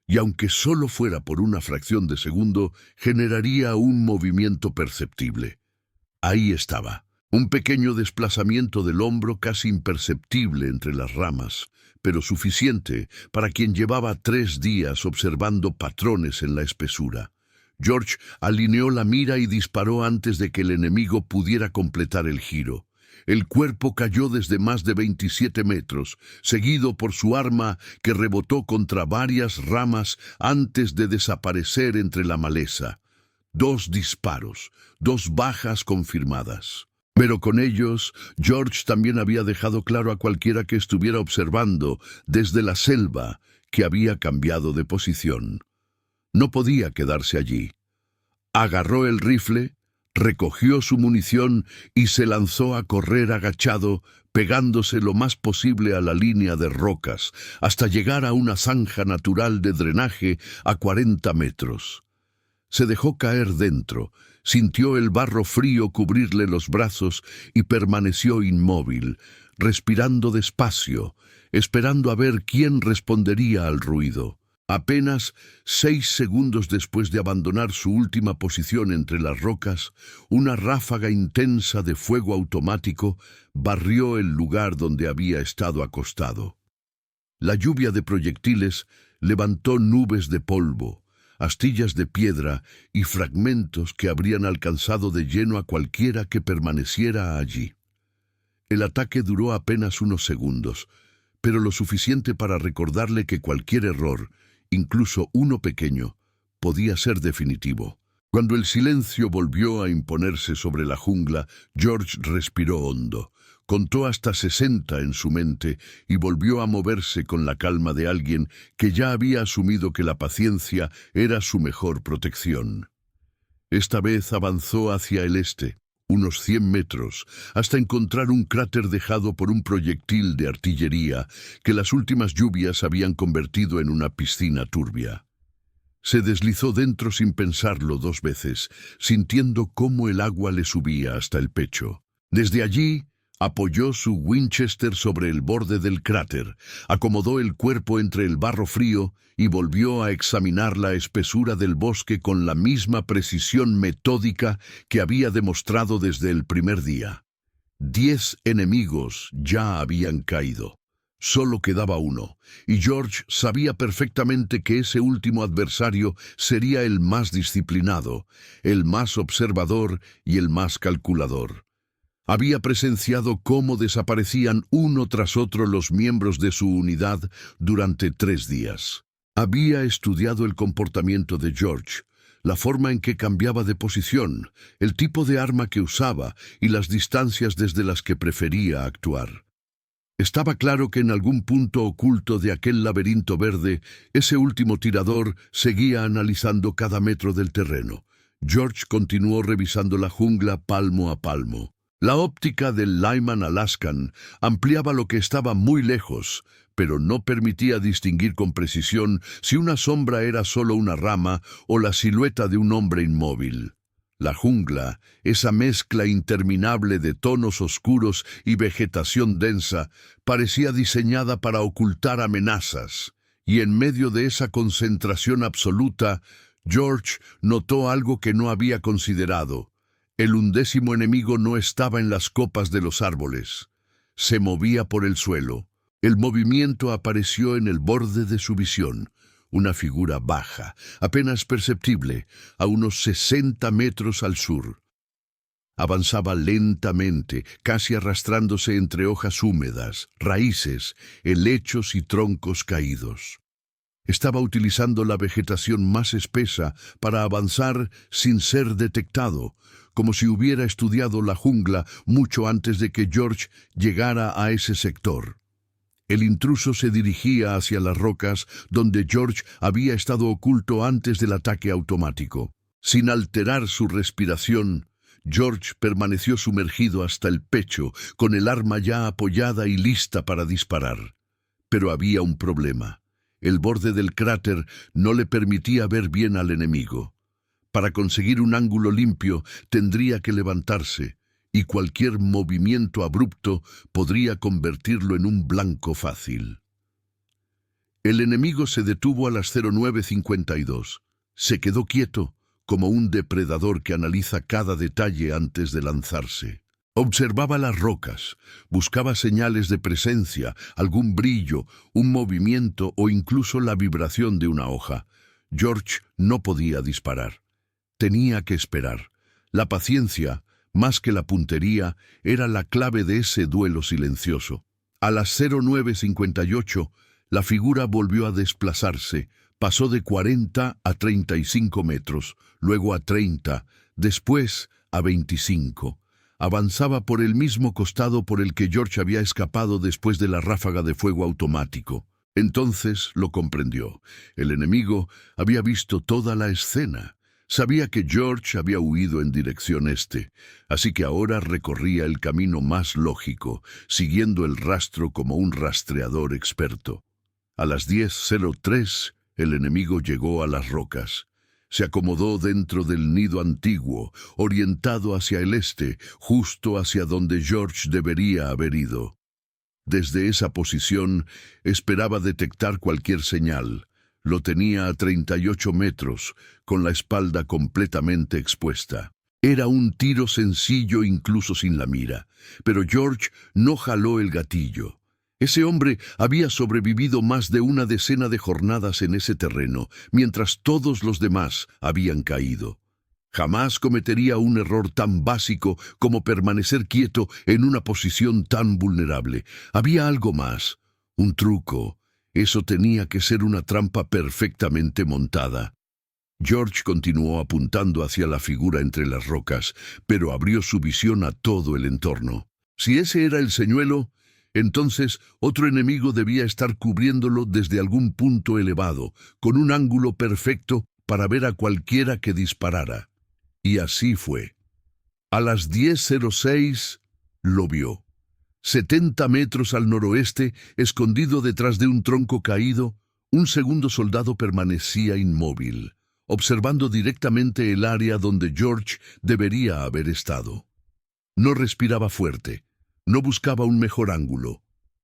y aunque solo fuera por una fracción de segundo, generaría un movimiento perceptible. Ahí estaba. Un pequeño desplazamiento del hombro casi imperceptible entre las ramas, pero suficiente para quien llevaba 3 días observando patrones en la espesura. George alineó la mira y disparó antes de que el enemigo pudiera completar el giro. El cuerpo cayó desde más de 27 metros, seguido por su arma que rebotó contra varias ramas antes de desaparecer entre la maleza. 2 disparos, 2 bajas confirmadas. Pero con ellos, George también había dejado claro a cualquiera que estuviera observando desde la selva que había cambiado de posición. No podía quedarse allí. Agarró el rifle, recogió su munición y se lanzó a correr agachado, pegándose lo más posible a la línea de rocas, hasta llegar a una zanja natural de drenaje a 40 metros. Se dejó caer dentro, sintió el barro frío cubrirle los brazos y permaneció inmóvil, respirando despacio, esperando a ver quién respondería al ruido. Apenas 6 segundos después de abandonar su última posición entre las rocas, una ráfaga intensa de fuego automático barrió el lugar donde había estado acostado. La lluvia de proyectiles levantó nubes de polvo, astillas de piedra y fragmentos que habrían alcanzado de lleno a cualquiera que permaneciera allí. El ataque duró apenas unos segundos, pero lo suficiente para recordarle que cualquier error, incluso uno pequeño, podía ser definitivo. Cuando el silencio volvió a imponerse sobre la jungla, George respiró hondo. Contó hasta 60 en su mente y volvió a moverse con la calma de alguien que ya había asumido que la paciencia era su mejor protección. Esta vez avanzó hacia el este, unos 100 metros, hasta encontrar un cráter dejado por un proyectil de artillería que las últimas lluvias habían convertido en una piscina turbia. Se deslizó dentro sin pensarlo 2 veces, sintiendo cómo el agua le subía hasta el pecho. Desde allí, apoyó su Winchester sobre el borde del cráter, acomodó el cuerpo entre el barro frío y volvió a examinar la espesura del bosque con la misma precisión metódica que había demostrado desde el primer día. 10 enemigos ya habían caído. Solo quedaba uno, y George sabía perfectamente que ese último adversario sería el más disciplinado, el más observador y el más calculador. Había presenciado cómo desaparecían uno tras otro los miembros de su unidad durante 3 días. Había estudiado el comportamiento de George, la forma en que cambiaba de posición, el tipo de arma que usaba y las distancias desde las que prefería actuar. Estaba claro que en algún punto oculto de aquel laberinto verde, ese último tirador seguía analizando cada metro del terreno. George continuó revisando la jungla palmo a palmo. La óptica del Lyman Alaskan ampliaba lo que estaba muy lejos, pero no permitía distinguir con precisión si una sombra era solo una rama o la silueta de un hombre inmóvil. La jungla, esa mezcla interminable de tonos oscuros y vegetación densa, parecía diseñada para ocultar amenazas, y en medio de esa concentración absoluta, George notó algo que no había considerado. El 11º enemigo no estaba en las copas de los árboles. Se movía por el suelo. El movimiento apareció en el borde de su visión. Una figura baja, apenas perceptible, a unos 60 metros al sur. Avanzaba lentamente, casi arrastrándose entre hojas húmedas, raíces, helechos y troncos caídos. Estaba utilizando la vegetación más espesa para avanzar sin ser detectado, como si hubiera estudiado la jungla mucho antes de que George llegara a ese sector. El intruso se dirigía hacia las rocas donde George había estado oculto antes del ataque automático. Sin alterar su respiración, George permaneció sumergido hasta el pecho, con el arma ya apoyada y lista para disparar. Pero había un problema. El borde del cráter no le permitía ver bien al enemigo. Para conseguir un ángulo limpio, tendría que levantarse, y cualquier movimiento abrupto podría convertirlo en un blanco fácil. El enemigo se detuvo a las 09:52. Se quedó quieto, como un depredador que analiza cada detalle antes de lanzarse. Observaba las rocas, buscaba señales de presencia, algún brillo, un movimiento o incluso la vibración de una hoja. George no podía disparar. Tenía que esperar. La paciencia, más que la puntería, era la clave de ese duelo silencioso. A las 09:58, la figura volvió a desplazarse. Pasó de 40 a 35 metros, luego a 30, después a 25. avanzaba por el mismo costado por el que George había escapado después de la ráfaga de fuego automático. Entonces lo comprendió. El enemigo había visto toda la escena. Sabía que George había huido en dirección este, así que ahora recorría el camino más lógico, siguiendo el rastro como un rastreador experto. A las 10:03, el enemigo llegó a las rocas. Se acomodó dentro del nido antiguo, orientado hacia el este, justo hacia donde George debería haber ido. Desde esa posición esperaba detectar cualquier señal. Lo tenía a 38 metros, con la espalda completamente expuesta. Era un tiro sencillo incluso sin la mira, pero George no jaló el gatillo. Ese hombre había sobrevivido más de una decena de jornadas en ese terreno, mientras todos los demás habían caído. Jamás cometería un error tan básico como permanecer quieto en una posición tan vulnerable. Había algo más, un truco. Eso tenía que ser una trampa perfectamente montada. George continuó apuntando hacia la figura entre las rocas, pero abrió su visión a todo el entorno. Si ese era el señuelo, entonces otro enemigo debía estar cubriéndolo desde algún punto elevado, con un ángulo perfecto para ver a cualquiera que disparara. Y así fue. A las 10:06 lo vio. 70 metros al noroeste, escondido detrás de un tronco caído, un segundo soldado permanecía inmóvil, observando directamente el área donde George debería haber estado. No respiraba fuerte, no buscaba un mejor ángulo,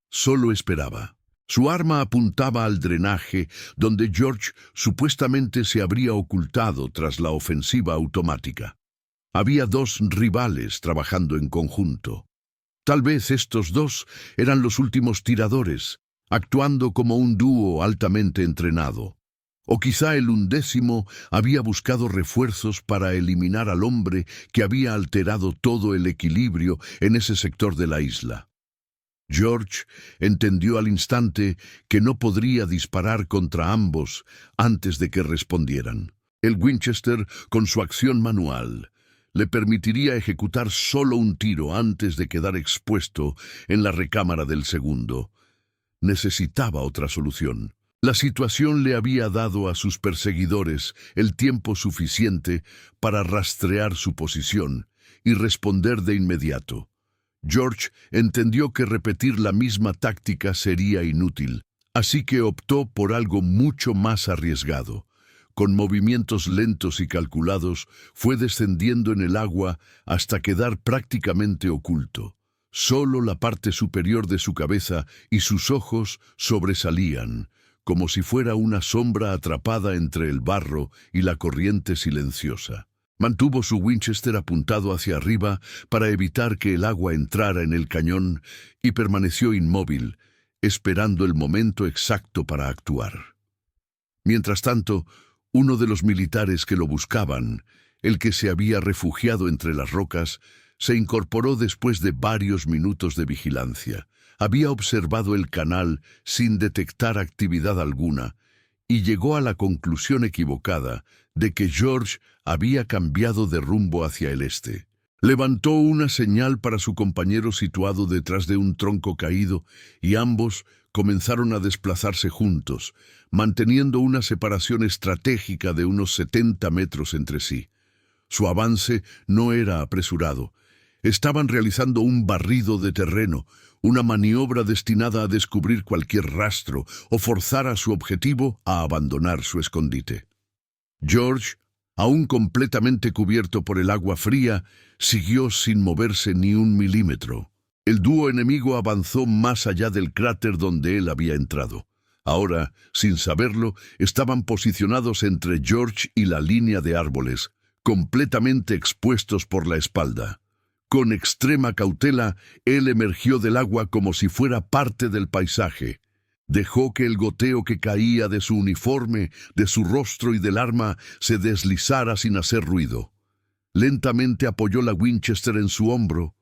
solo esperaba. Su arma apuntaba al drenaje donde George supuestamente se habría ocultado tras la ofensiva automática. Había dos rivales trabajando en conjunto. Tal vez estos dos eran los últimos tiradores, actuando como un dúo altamente entrenado. O quizá el 11º había buscado refuerzos para eliminar al hombre que había alterado todo el equilibrio en ese sector de la isla. George entendió al instante que no podría disparar contra ambos antes de que respondieran. El Winchester, con su acción manual, le permitiría ejecutar solo un tiro antes de quedar expuesto en la recámara del segundo. Necesitaba otra solución. La situación le había dado a sus perseguidores el tiempo suficiente para rastrear su posición y responder de inmediato. George entendió que repetir la misma táctica sería inútil, así que optó por algo mucho más arriesgado. Con movimientos lentos y calculados, fue descendiendo en el agua hasta quedar prácticamente oculto. Solo la parte superior de su cabeza y sus ojos sobresalían, como si fuera una sombra atrapada entre el barro y la corriente silenciosa. Mantuvo su Winchester apuntado hacia arriba para evitar que el agua entrara en el cañón y permaneció inmóvil, esperando el momento exacto para actuar. Mientras tanto, uno de los militares que lo buscaban, el que se había refugiado entre las rocas, se incorporó después de varios minutos de vigilancia. Había observado el canal sin detectar actividad alguna y llegó a la conclusión equivocada de que George había cambiado de rumbo hacia el este. Levantó una señal para su compañero situado detrás de un tronco caído y ambos comenzaron a desplazarse juntos, manteniendo una separación estratégica de unos 70 metros entre sí. Su avance no era apresurado. Estaban realizando un barrido de terreno, una maniobra destinada a descubrir cualquier rastro o forzar a su objetivo a abandonar su escondite. George, aún completamente cubierto por el agua fría, siguió sin moverse ni un milímetro. El dúo enemigo avanzó más allá del cráter donde él había entrado. Ahora, sin saberlo, estaban posicionados entre George y la línea de árboles, completamente expuestos por la espalda. Con extrema cautela, él emergió del agua como si fuera parte del paisaje. Dejó que el goteo que caía de su uniforme, de su rostro y del arma se deslizara sin hacer ruido. Lentamente apoyó la Winchester en su hombro,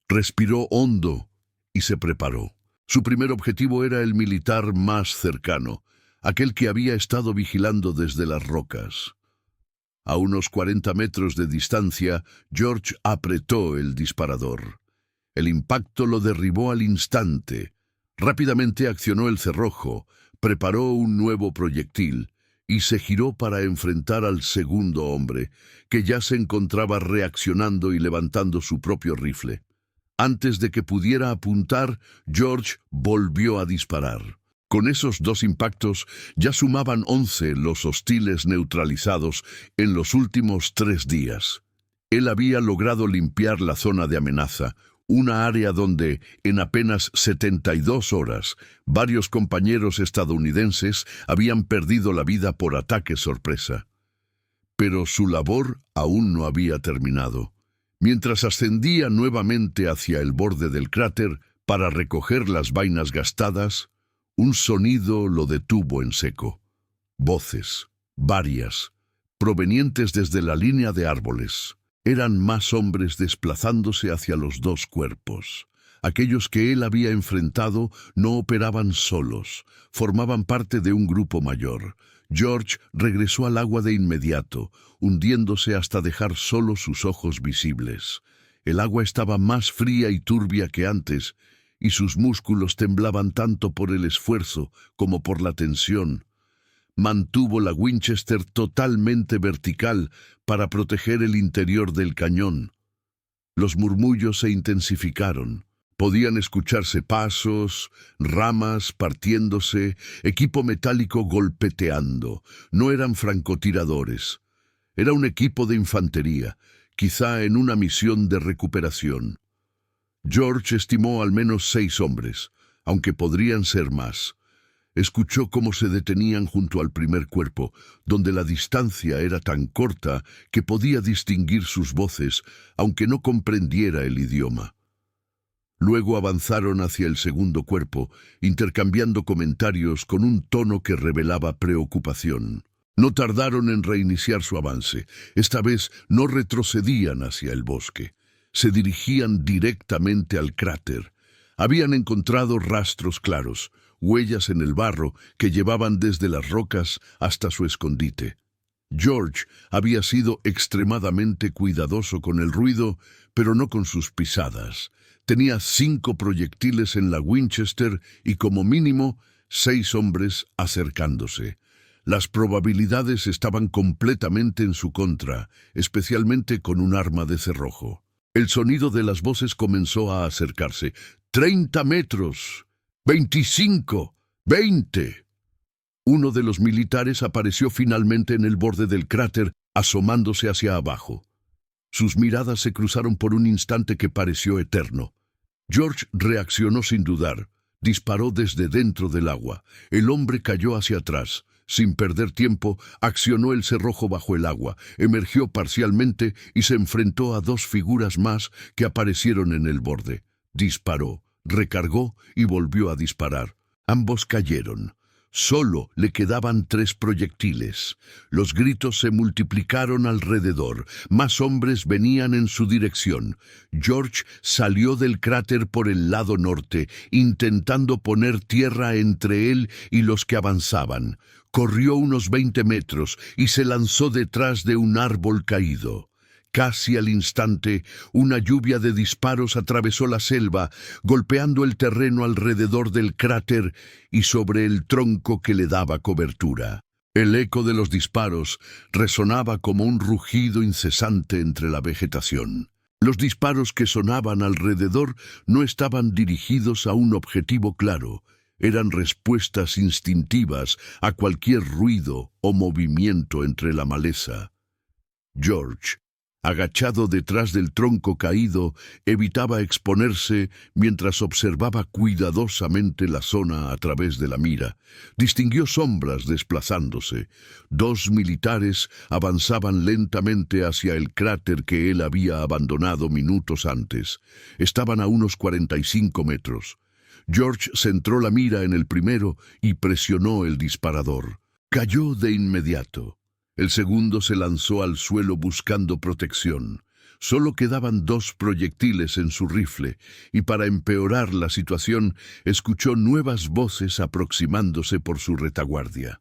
respiró hondo y se preparó. Su primer objetivo era el militar más cercano, aquel que había estado vigilando desde las rocas. A unos 40 metros de distancia, George apretó el disparador. El impacto lo derribó al instante. Rápidamente accionó el cerrojo, preparó un nuevo proyectil y se giró para enfrentar al segundo hombre, que ya se encontraba reaccionando y levantando su propio rifle. Antes de que pudiera apuntar, George volvió a disparar. Con esos dos impactos ya sumaban 11 los hostiles neutralizados en los últimos 3 días. Él había logrado limpiar la zona de amenaza, una área donde, en apenas 72 horas, varios compañeros estadounidenses habían perdido la vida por ataque sorpresa. Pero su labor aún no había terminado. Mientras ascendía nuevamente hacia el borde del cráter para recoger las vainas gastadas, un sonido lo detuvo en seco. Voces, varias, provenientes desde la línea de árboles. Eran más hombres desplazándose hacia los dos cuerpos. Aquellos que él había enfrentado no operaban solos, formaban parte de un grupo mayor. George regresó al agua de inmediato, hundiéndose hasta dejar solo sus ojos visibles. El agua estaba más fría y turbia que antes, y sus músculos temblaban tanto por el esfuerzo como por la tensión. Mantuvo la Winchester totalmente vertical para proteger el interior del cañón. Los murmullos se intensificaron. Podían escucharse pasos, ramas partiéndose, equipo metálico golpeteando. No eran francotiradores. Era un equipo de infantería, quizá en una misión de recuperación. George estimó al menos 6 hombres, aunque podrían ser más. Escuchó cómo se detenían junto al primer cuerpo, donde la distancia era tan corta que podía distinguir sus voces, aunque no comprendiera el idioma. Luego avanzaron hacia el segundo cuerpo, intercambiando comentarios con un tono que revelaba preocupación. No tardaron en reiniciar su avance. Esta vez no retrocedían hacia el bosque. Se dirigían directamente al cráter. Habían encontrado rastros claros, huellas en el barro que llevaban desde las rocas hasta su escondite. George había sido extremadamente cuidadoso con el ruido, pero no con sus pisadas. Tenía 5 proyectiles en la Winchester y como mínimo 6 hombres acercándose. Las probabilidades estaban completamente en su contra, especialmente con un arma de cerrojo. El sonido de las voces comenzó a acercarse. 30 metros. 25. 20. Uno de los militares apareció finalmente en el borde del cráter, asomándose hacia abajo. Sus miradas se cruzaron por un instante que pareció eterno. George reaccionó sin dudar. Disparó desde dentro del agua. El hombre cayó hacia atrás. Sin perder tiempo, accionó el cerrojo bajo el agua, emergió parcialmente y se enfrentó a 2 figuras más que aparecieron en el borde. Disparó, recargó y volvió a disparar. Ambos cayeron. Solo le quedaban 3 proyectiles. Los gritos se multiplicaron alrededor. Más hombres venían en su dirección. George salió del cráter por el lado norte, intentando poner tierra entre él y los que avanzaban. Corrió unos 20 metros y se lanzó detrás de un árbol caído. Casi al instante, una lluvia de disparos atravesó la selva, golpeando el terreno alrededor del cráter y sobre el tronco que le daba cobertura. El eco de los disparos resonaba como un rugido incesante entre la vegetación. Los disparos que sonaban alrededor no estaban dirigidos a un objetivo claro. Eran respuestas instintivas a cualquier ruido o movimiento entre la maleza. George, agachado detrás del tronco caído, evitaba exponerse mientras observaba cuidadosamente la zona a través de la mira. Distinguió sombras desplazándose. 2 militares avanzaban lentamente hacia el cráter que él había abandonado minutos antes. Estaban a unos 45 metros. George centró la mira en el primero y presionó el disparador. Cayó de inmediato. El segundo se lanzó al suelo buscando protección. Solo quedaban 2 proyectiles en su rifle, y para empeorar la situación, escuchó nuevas voces aproximándose por su retaguardia.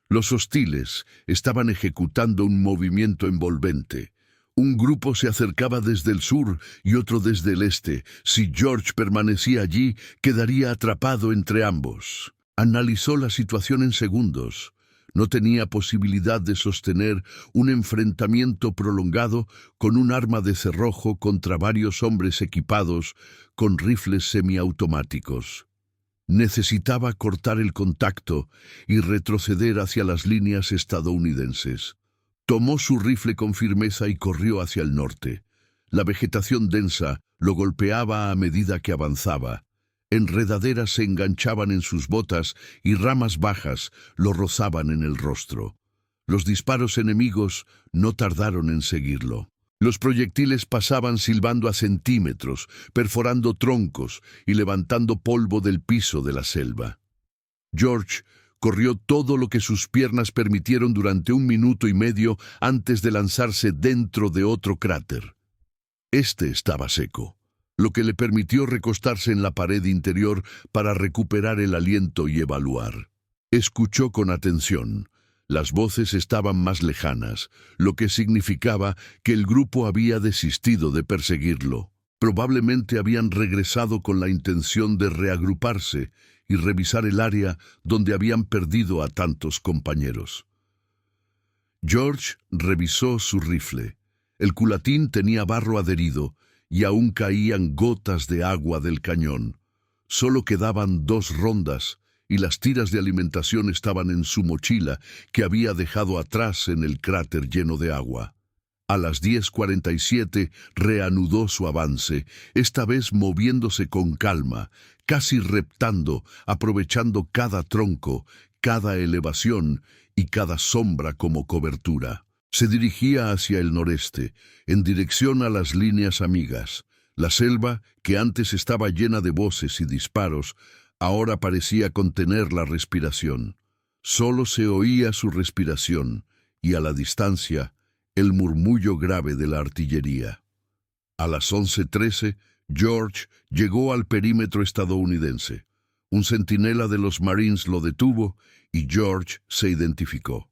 Los hostiles estaban ejecutando un movimiento envolvente. Un grupo se acercaba desde el sur y otro desde el este. Si George permanecía allí, quedaría atrapado entre ambos. Analizó la situación en segundos. No tenía posibilidad de sostener un enfrentamiento prolongado con un arma de cerrojo contra varios hombres equipados con rifles semiautomáticos. Necesitaba cortar el contacto y retroceder hacia las líneas estadounidenses. Tomó su rifle con firmeza y corrió hacia el norte. La vegetación densa lo golpeaba a medida que avanzaba. Enredaderas se enganchaban en sus botas y ramas bajas lo rozaban en el rostro. Los disparos enemigos no tardaron en seguirlo. Los proyectiles pasaban silbando a centímetros, perforando troncos y levantando polvo del piso de la selva. George corrió todo lo que sus piernas permitieron durante 1 minuto y medio antes de lanzarse dentro de otro cráter. Este estaba seco, lo que le permitió recostarse en la pared interior para recuperar el aliento y evaluar. Escuchó con atención. Las voces estaban más lejanas, lo que significaba que el grupo había desistido de perseguirlo. Probablemente habían regresado con la intención de reagruparse y revisar el área donde habían perdido a tantos compañeros. George revisó su rifle. El culatín tenía barro adherido y aún caían gotas de agua del cañón. Solo quedaban 2 rondas y las tiras de alimentación estaban en su mochila que había dejado atrás en el cráter lleno de agua. A las 10:47 reanudó su avance, esta vez moviéndose con calma, casi reptando, aprovechando cada tronco, cada elevación y cada sombra como cobertura. Se dirigía hacia el noreste, en dirección a las líneas amigas. La selva, que antes estaba llena de voces y disparos, ahora parecía contener la respiración. Solo se oía su respiración y a la distancia el murmullo grave de la artillería. A las 11:13, George llegó al perímetro estadounidense. Un centinela de los Marines lo detuvo y George se identificó.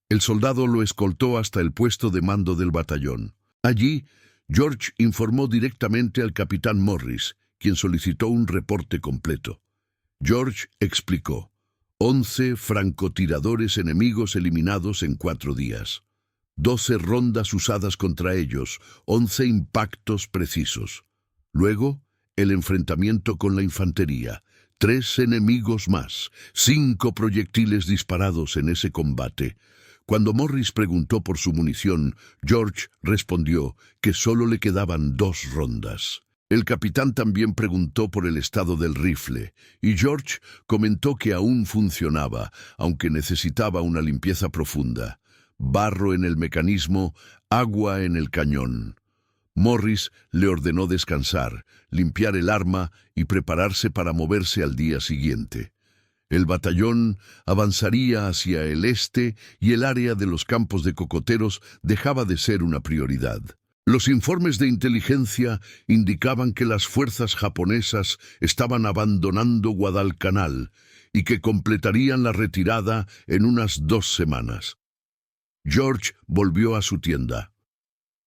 El soldado lo escoltó hasta el puesto de mando del batallón. Allí, George informó directamente al capitán Morris, quien solicitó un reporte completo. George explicó: 11 francotiradores enemigos eliminados en 4 días. 12 rondas usadas contra ellos, 11 impactos precisos. Luego, el enfrentamiento con la infantería. 3 enemigos más, 5 proyectiles disparados en ese combate. Cuando Morris preguntó por su munición, George respondió que solo le quedaban 2 rondas. El capitán también preguntó por el estado del rifle, y George comentó que aún funcionaba, aunque necesitaba una limpieza profunda. Barro en el mecanismo, agua en el cañón. Morris le ordenó descansar, limpiar el arma y prepararse para moverse al día siguiente. El batallón avanzaría hacia el este y el área de los campos de cocoteros dejaba de ser una prioridad. Los informes de inteligencia indicaban que las fuerzas japonesas estaban abandonando Guadalcanal y que completarían la retirada en unas 2 semanas. George volvió a su tienda.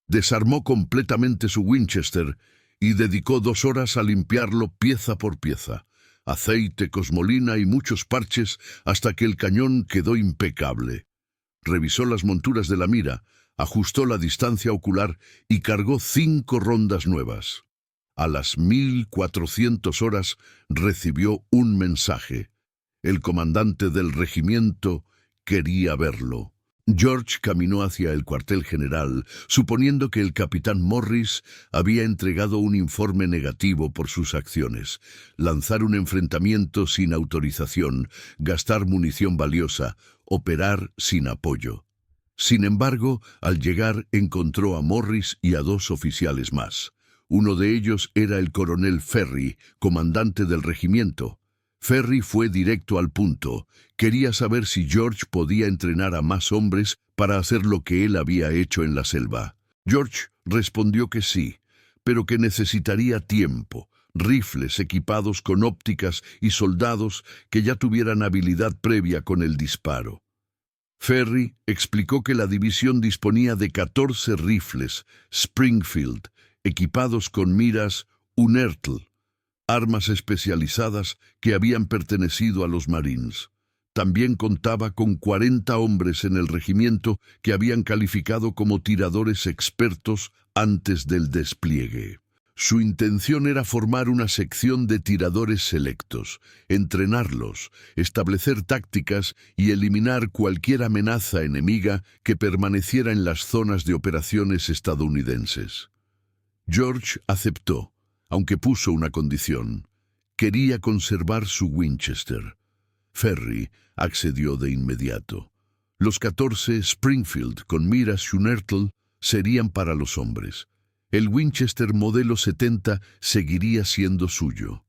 Desarmó completamente su Winchester y dedicó 2 horas a limpiarlo pieza por pieza. Aceite, cosmolina y muchos parches hasta que el cañón quedó impecable. Revisó las monturas de la mira, ajustó la distancia ocular y cargó 5 rondas nuevas. A las 1400 horas recibió un mensaje. El comandante del regimiento quería verlo. George caminó hacia el cuartel general, suponiendo que el capitán Morris había entregado un informe negativo por sus acciones. Lanzar un enfrentamiento sin autorización, gastar munición valiosa, operar sin apoyo. Sin embargo, al llegar encontró a Morris y a 2 oficiales más. Uno de ellos era el coronel Ferry, comandante del regimiento. Ferry fue directo al punto. Quería saber si George podía entrenar a más hombres para hacer lo que él había hecho en la selva. George respondió que sí, pero que necesitaría tiempo, rifles equipados con ópticas y soldados que ya tuvieran habilidad previa con el disparo. Ferry explicó que la división disponía de 14 rifles Springfield, equipados con miras Unertl, armas especializadas que habían pertenecido a los Marines. También contaba con 40 hombres en el regimiento que habían calificado como tiradores expertos antes del despliegue. Su intención era formar una sección de tiradores selectos, entrenarlos, establecer tácticas y eliminar cualquier amenaza enemiga que permaneciera en las zonas de operaciones estadounidenses. George aceptó, aunque puso una condición. Quería conservar su Winchester. Ferry accedió de inmediato. Los 14 Springfield con miras Unertl serían para los hombres. El Winchester modelo 70 seguiría siendo suyo.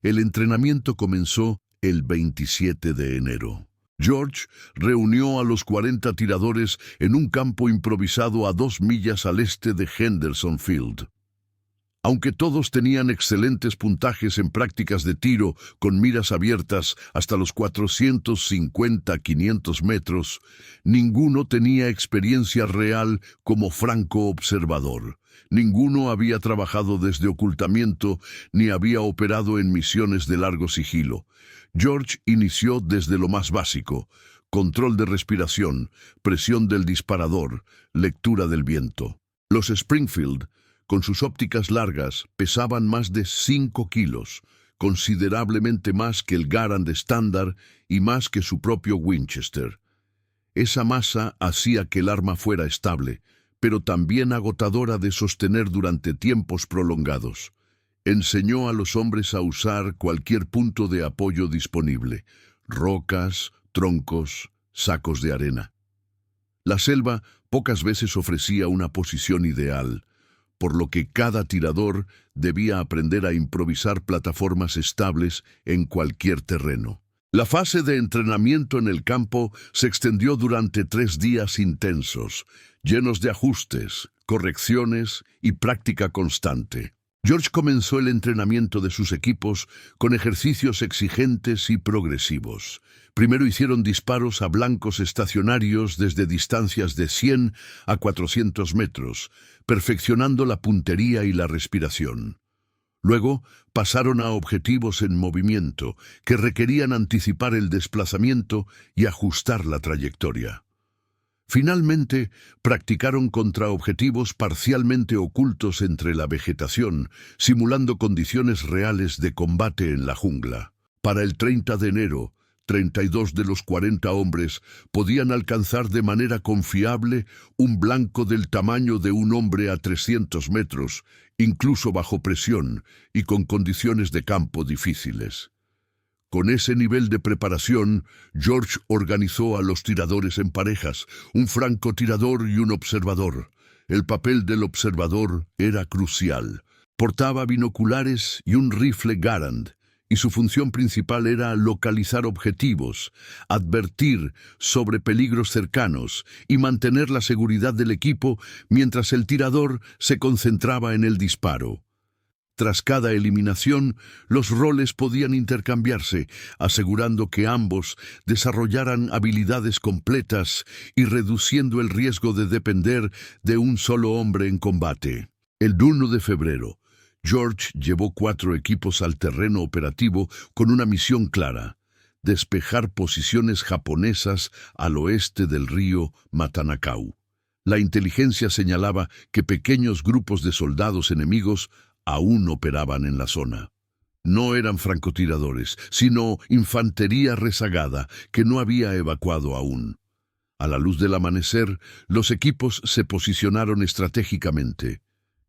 El entrenamiento comenzó el 27 de enero. George reunió a los 40 tiradores en un campo improvisado a 2 millas al este de Henderson Field. Aunque todos tenían excelentes puntajes en prácticas de tiro con miras abiertas hasta los 450-500 metros, ninguno tenía experiencia real como franco observador. Ninguno había trabajado desde ocultamiento ni había operado en misiones de largo sigilo. George inició desde lo más básico: control de respiración, presión del disparador, lectura del viento. Los Springfield, con sus ópticas largas, pesaban más de 5 kilos, considerablemente más que el Garand estándar y más que su propio Winchester. Esa masa hacía que el arma fuera estable, pero también agotadora de sostener durante tiempos prolongados. Enseñó a los hombres a usar cualquier punto de apoyo disponible: rocas, troncos, sacos de arena. La selva pocas veces ofrecía una posición ideal, por lo que cada tirador debía aprender a improvisar plataformas estables en cualquier terreno. La fase de entrenamiento en el campo se extendió durante 3 días intensos, llenos de ajustes, correcciones y práctica constante. George comenzó el entrenamiento de sus equipos con ejercicios exigentes y progresivos. Primero hicieron disparos a blancos estacionarios desde distancias de 100 a 400 metros, perfeccionando la puntería y la respiración. Luego pasaron a objetivos en movimiento, que requerían anticipar el desplazamiento y ajustar la trayectoria. Finalmente, practicaron contra objetivos parcialmente ocultos entre la vegetación, simulando condiciones reales de combate en la jungla. Para el 30 de enero, 32 de los 40 hombres podían alcanzar de manera confiable un blanco del tamaño de un hombre a 300 metros, incluso bajo presión y con condiciones de campo difíciles. Con ese nivel de preparación, George organizó a los tiradores en parejas, un francotirador y un observador. El papel del observador era crucial. Portaba binoculares y un rifle Garand, y su función principal era localizar objetivos, advertir sobre peligros cercanos y mantener la seguridad del equipo mientras el tirador se concentraba en el disparo. Tras cada eliminación, los roles podían intercambiarse, asegurando que ambos desarrollaran habilidades completas y reduciendo el riesgo de depender de un solo hombre en combate. El 1 de febrero, George llevó 4 equipos al terreno operativo con una misión clara: despejar posiciones japonesas al oeste del río Matanacau. La inteligencia señalaba que pequeños grupos de soldados enemigos aún operaban en la zona. No eran francotiradores, sino infantería rezagada que no había evacuado aún. A la luz del amanecer, los equipos se posicionaron estratégicamente.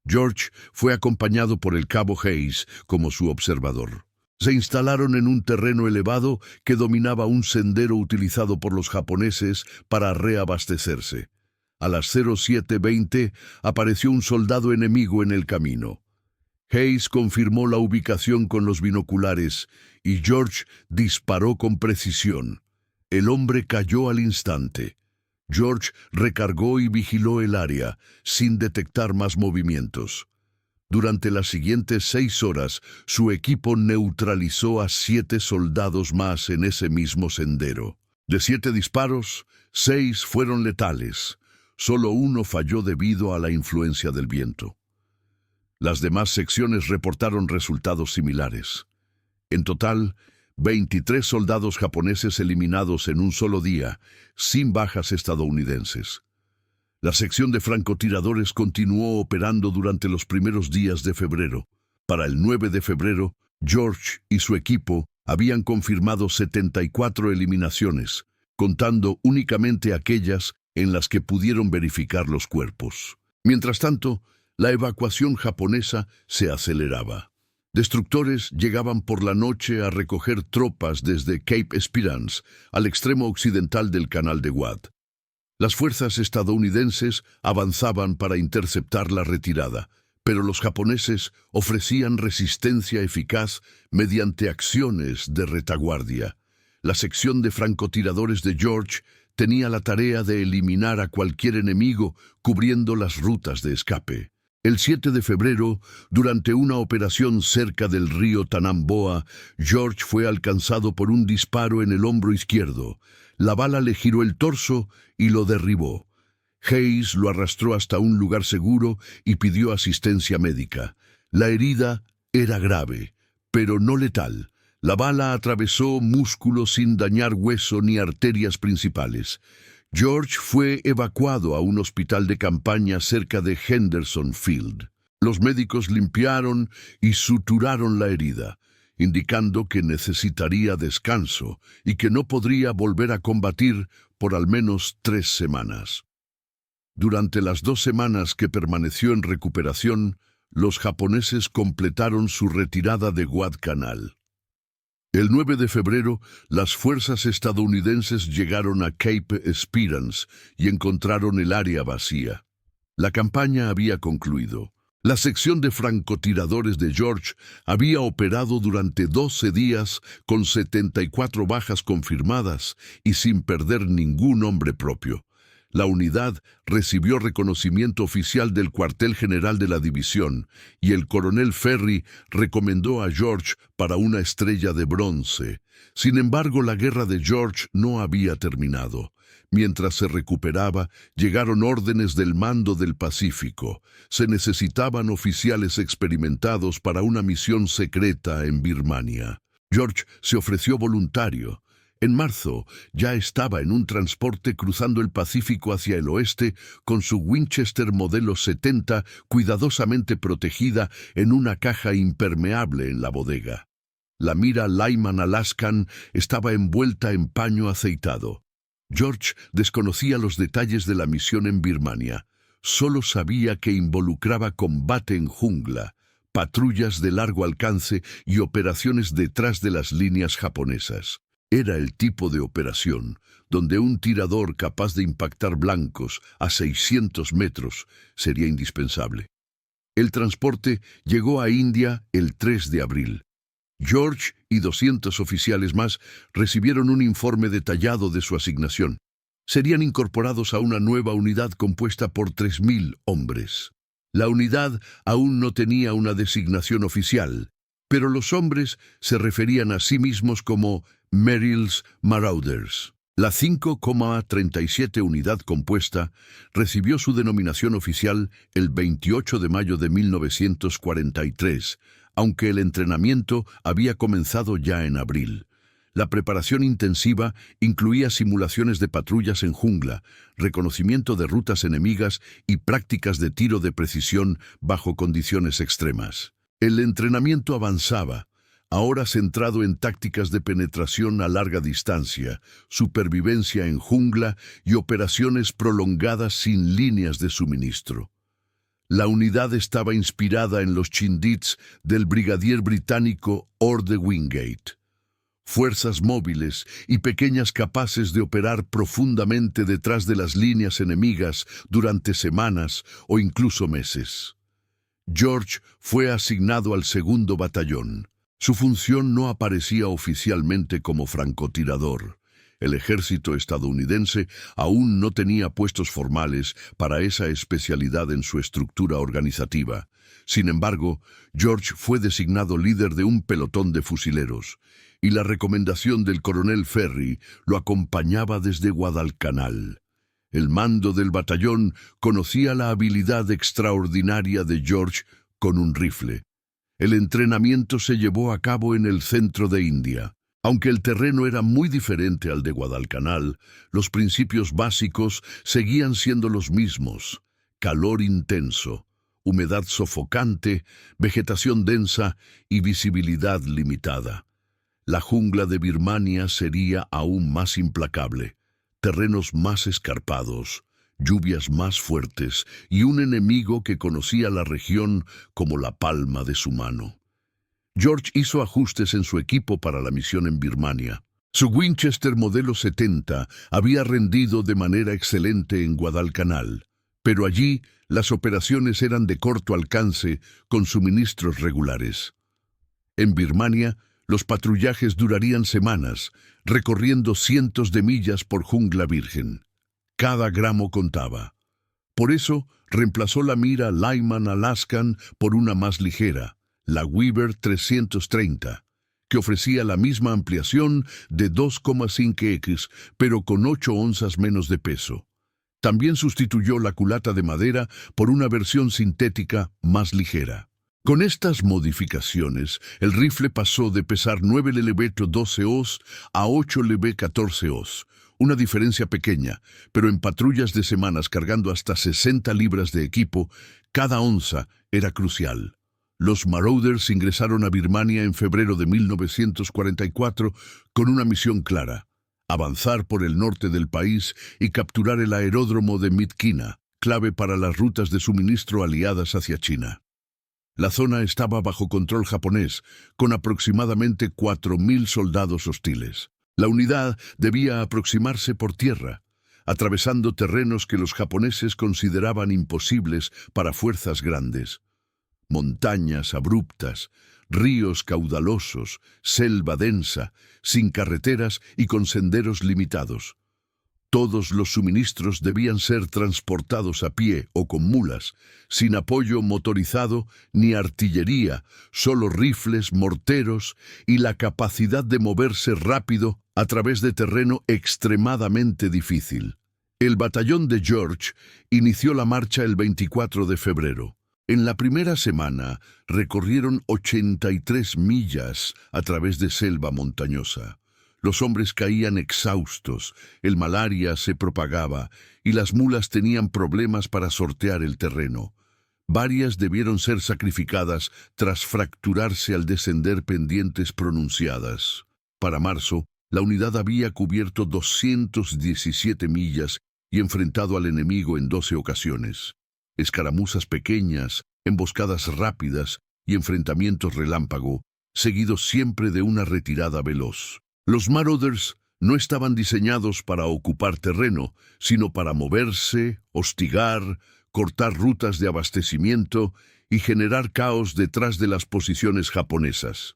George fue acompañado por el cabo Hayes como su observador. Se instalaron en un terreno elevado que dominaba un sendero utilizado por los japoneses para reabastecerse. A las 07:20 apareció un soldado enemigo en el camino. Hayes confirmó la ubicación con los binoculares y George disparó con precisión. El hombre cayó al instante. George recargó y vigiló el área, sin detectar más movimientos. Durante las siguientes 6 horas, su equipo neutralizó a 7 soldados más en ese mismo sendero. De 7 disparos, 6 fueron letales. Solo uno falló debido a la influencia del viento. Las demás secciones reportaron resultados similares. En total, 23 soldados japoneses eliminados en un solo día, sin bajas estadounidenses. La sección de francotiradores continuó operando durante los primeros días de febrero. Para el 9 de febrero, George y su equipo habían confirmado 74 eliminaciones, contando únicamente aquellas en las que pudieron verificar los cuerpos. Mientras tanto, la evacuación japonesa se aceleraba. Destructores llegaban por la noche a recoger tropas desde Cape Esperance, al extremo occidental del Canal de Watt. Las fuerzas estadounidenses avanzaban para interceptar la retirada, pero los japoneses ofrecían resistencia eficaz mediante acciones de retaguardia. La sección de francotiradores de George tenía la tarea de eliminar a cualquier enemigo cubriendo las rutas de escape. El 7 de febrero, durante una operación cerca del río Tanamboa, George fue alcanzado por un disparo en el hombro izquierdo. La bala le giró el torso y lo derribó. Hayes lo arrastró hasta un lugar seguro y pidió asistencia médica. La herida era grave, pero no letal. La bala atravesó músculo sin dañar hueso ni arterias principales. George fue evacuado a un hospital de campaña cerca de Henderson Field. Los médicos limpiaron y suturaron la herida, indicando que necesitaría descanso y que no podría volver a combatir por al menos 3 semanas. Durante las 2 semanas que permaneció en recuperación, los japoneses completaron su retirada de Guadalcanal. El 9 de febrero, las fuerzas estadounidenses llegaron a Cape Esperance y encontraron el área vacía. La campaña había concluido. La sección de francotiradores de George había operado durante 12 días con 74 bajas confirmadas y sin perder ningún hombre propio. La unidad recibió reconocimiento oficial del cuartel general de la división y el coronel Ferry recomendó a George para una estrella de bronce. Sin embargo, la guerra de George no había terminado. Mientras se recuperaba, llegaron órdenes del Mando del Pacífico. Se necesitaban oficiales experimentados para una misión secreta en Birmania. George se ofreció voluntario. En marzo, ya estaba en un transporte cruzando el Pacífico hacia el oeste con su Winchester modelo 70 cuidadosamente protegida en una caja impermeable en la bodega. La mira Lyman Alaskan estaba envuelta en paño aceitado. George desconocía los detalles de la misión en Birmania. Solo sabía que involucraba combate en jungla, patrullas de largo alcance y operaciones detrás de las líneas japonesas. Era el tipo de operación donde un tirador capaz de impactar blancos a 600 metros sería indispensable. El transporte llegó a India el 3 de abril. George y 200 oficiales más recibieron un informe detallado de su asignación. Serían incorporados a una nueva unidad compuesta por 3.000 hombres. La unidad aún no tenía una designación oficial, pero los hombres se referían a sí mismos como Merrill's Marauders. La 5,37 unidad compuesta recibió su denominación oficial el 28 de mayo de 1943, aunque el entrenamiento había comenzado ya en abril. La preparación intensiva incluía simulaciones de patrullas en jungla, reconocimiento de rutas enemigas y prácticas de tiro de precisión bajo condiciones extremas. El entrenamiento avanzaba, ahora centrado en tácticas de penetración a larga distancia, supervivencia en jungla y operaciones prolongadas sin líneas de suministro. La unidad estaba inspirada en los Chindits del brigadier británico Orde Wingate. Fuerzas móviles y pequeñas capaces de operar profundamente detrás de las líneas enemigas durante semanas o incluso meses. George fue asignado al 2º batallón. Su función no aparecía oficialmente como francotirador. El ejército estadounidense aún no tenía puestos formales para esa especialidad en su estructura organizativa. Sin embargo, George fue designado líder de un pelotón de fusileros, y la recomendación del coronel Ferry lo acompañaba desde Guadalcanal. El mando del batallón conocía la habilidad extraordinaria de George con un rifle. El entrenamiento se llevó a cabo en el centro de India. Aunque el terreno era muy diferente al de Guadalcanal, los principios básicos seguían siendo los mismos: calor intenso, humedad sofocante, vegetación densa y visibilidad limitada. La jungla de Birmania sería aún más implacable: terrenos más escarpados, lluvias más fuertes y un enemigo que conocía la región como la palma de su mano. George hizo ajustes en su equipo para la misión en Birmania. Su Winchester modelo 70 había rendido de manera excelente en Guadalcanal, pero allí las operaciones eran de corto alcance con suministros regulares. En Birmania, los patrullajes durarían semanas, recorriendo cientos de millas por jungla virgen. Cada gramo contaba. Por eso, reemplazó la mira Lyman Alaskan por una más ligera, la Weaver 330, que ofrecía la misma ampliación de 2,5x, pero con 8 onzas menos de peso. También sustituyó la culata de madera por una versión sintética más ligera. Con estas modificaciones, el rifle pasó de pesar 9 lb 12 oz a 8 lb 14 oz, una diferencia pequeña, pero en patrullas de semanas cargando hasta 60 libras de equipo, cada onza era crucial. Los Marauders ingresaron a Birmania en febrero de 1944 con una misión clara: avanzar por el norte del país y capturar el aeródromo de Myitkyina, clave para las rutas de suministro aliadas hacia China. La zona estaba bajo control japonés, con aproximadamente 4.000 soldados hostiles. La unidad debía aproximarse por tierra, atravesando terrenos que los japoneses consideraban imposibles para fuerzas grandes. Montañas abruptas, ríos caudalosos, selva densa, sin carreteras y con senderos limitados. Todos los suministros debían ser transportados a pie o con mulas, sin apoyo motorizado ni artillería, solo rifles, morteros y la capacidad de moverse rápido a través de terreno extremadamente difícil. El batallón de George inició la marcha el 24 de febrero. En la primera semana recorrieron 83 millas a través de selva montañosa. Los hombres caían exhaustos, el malaria se propagaba y las mulas tenían problemas para sortear el terreno. Varias debieron ser sacrificadas tras fracturarse al descender pendientes pronunciadas. Para marzo, la unidad había cubierto 217 millas y enfrentado al enemigo en 12 ocasiones. Escaramuzas pequeñas, emboscadas rápidas y enfrentamientos relámpago, seguidos siempre de una retirada veloz. Los Marauders no estaban diseñados para ocupar terreno, sino para moverse, hostigar, cortar rutas de abastecimiento y generar caos detrás de las posiciones japonesas.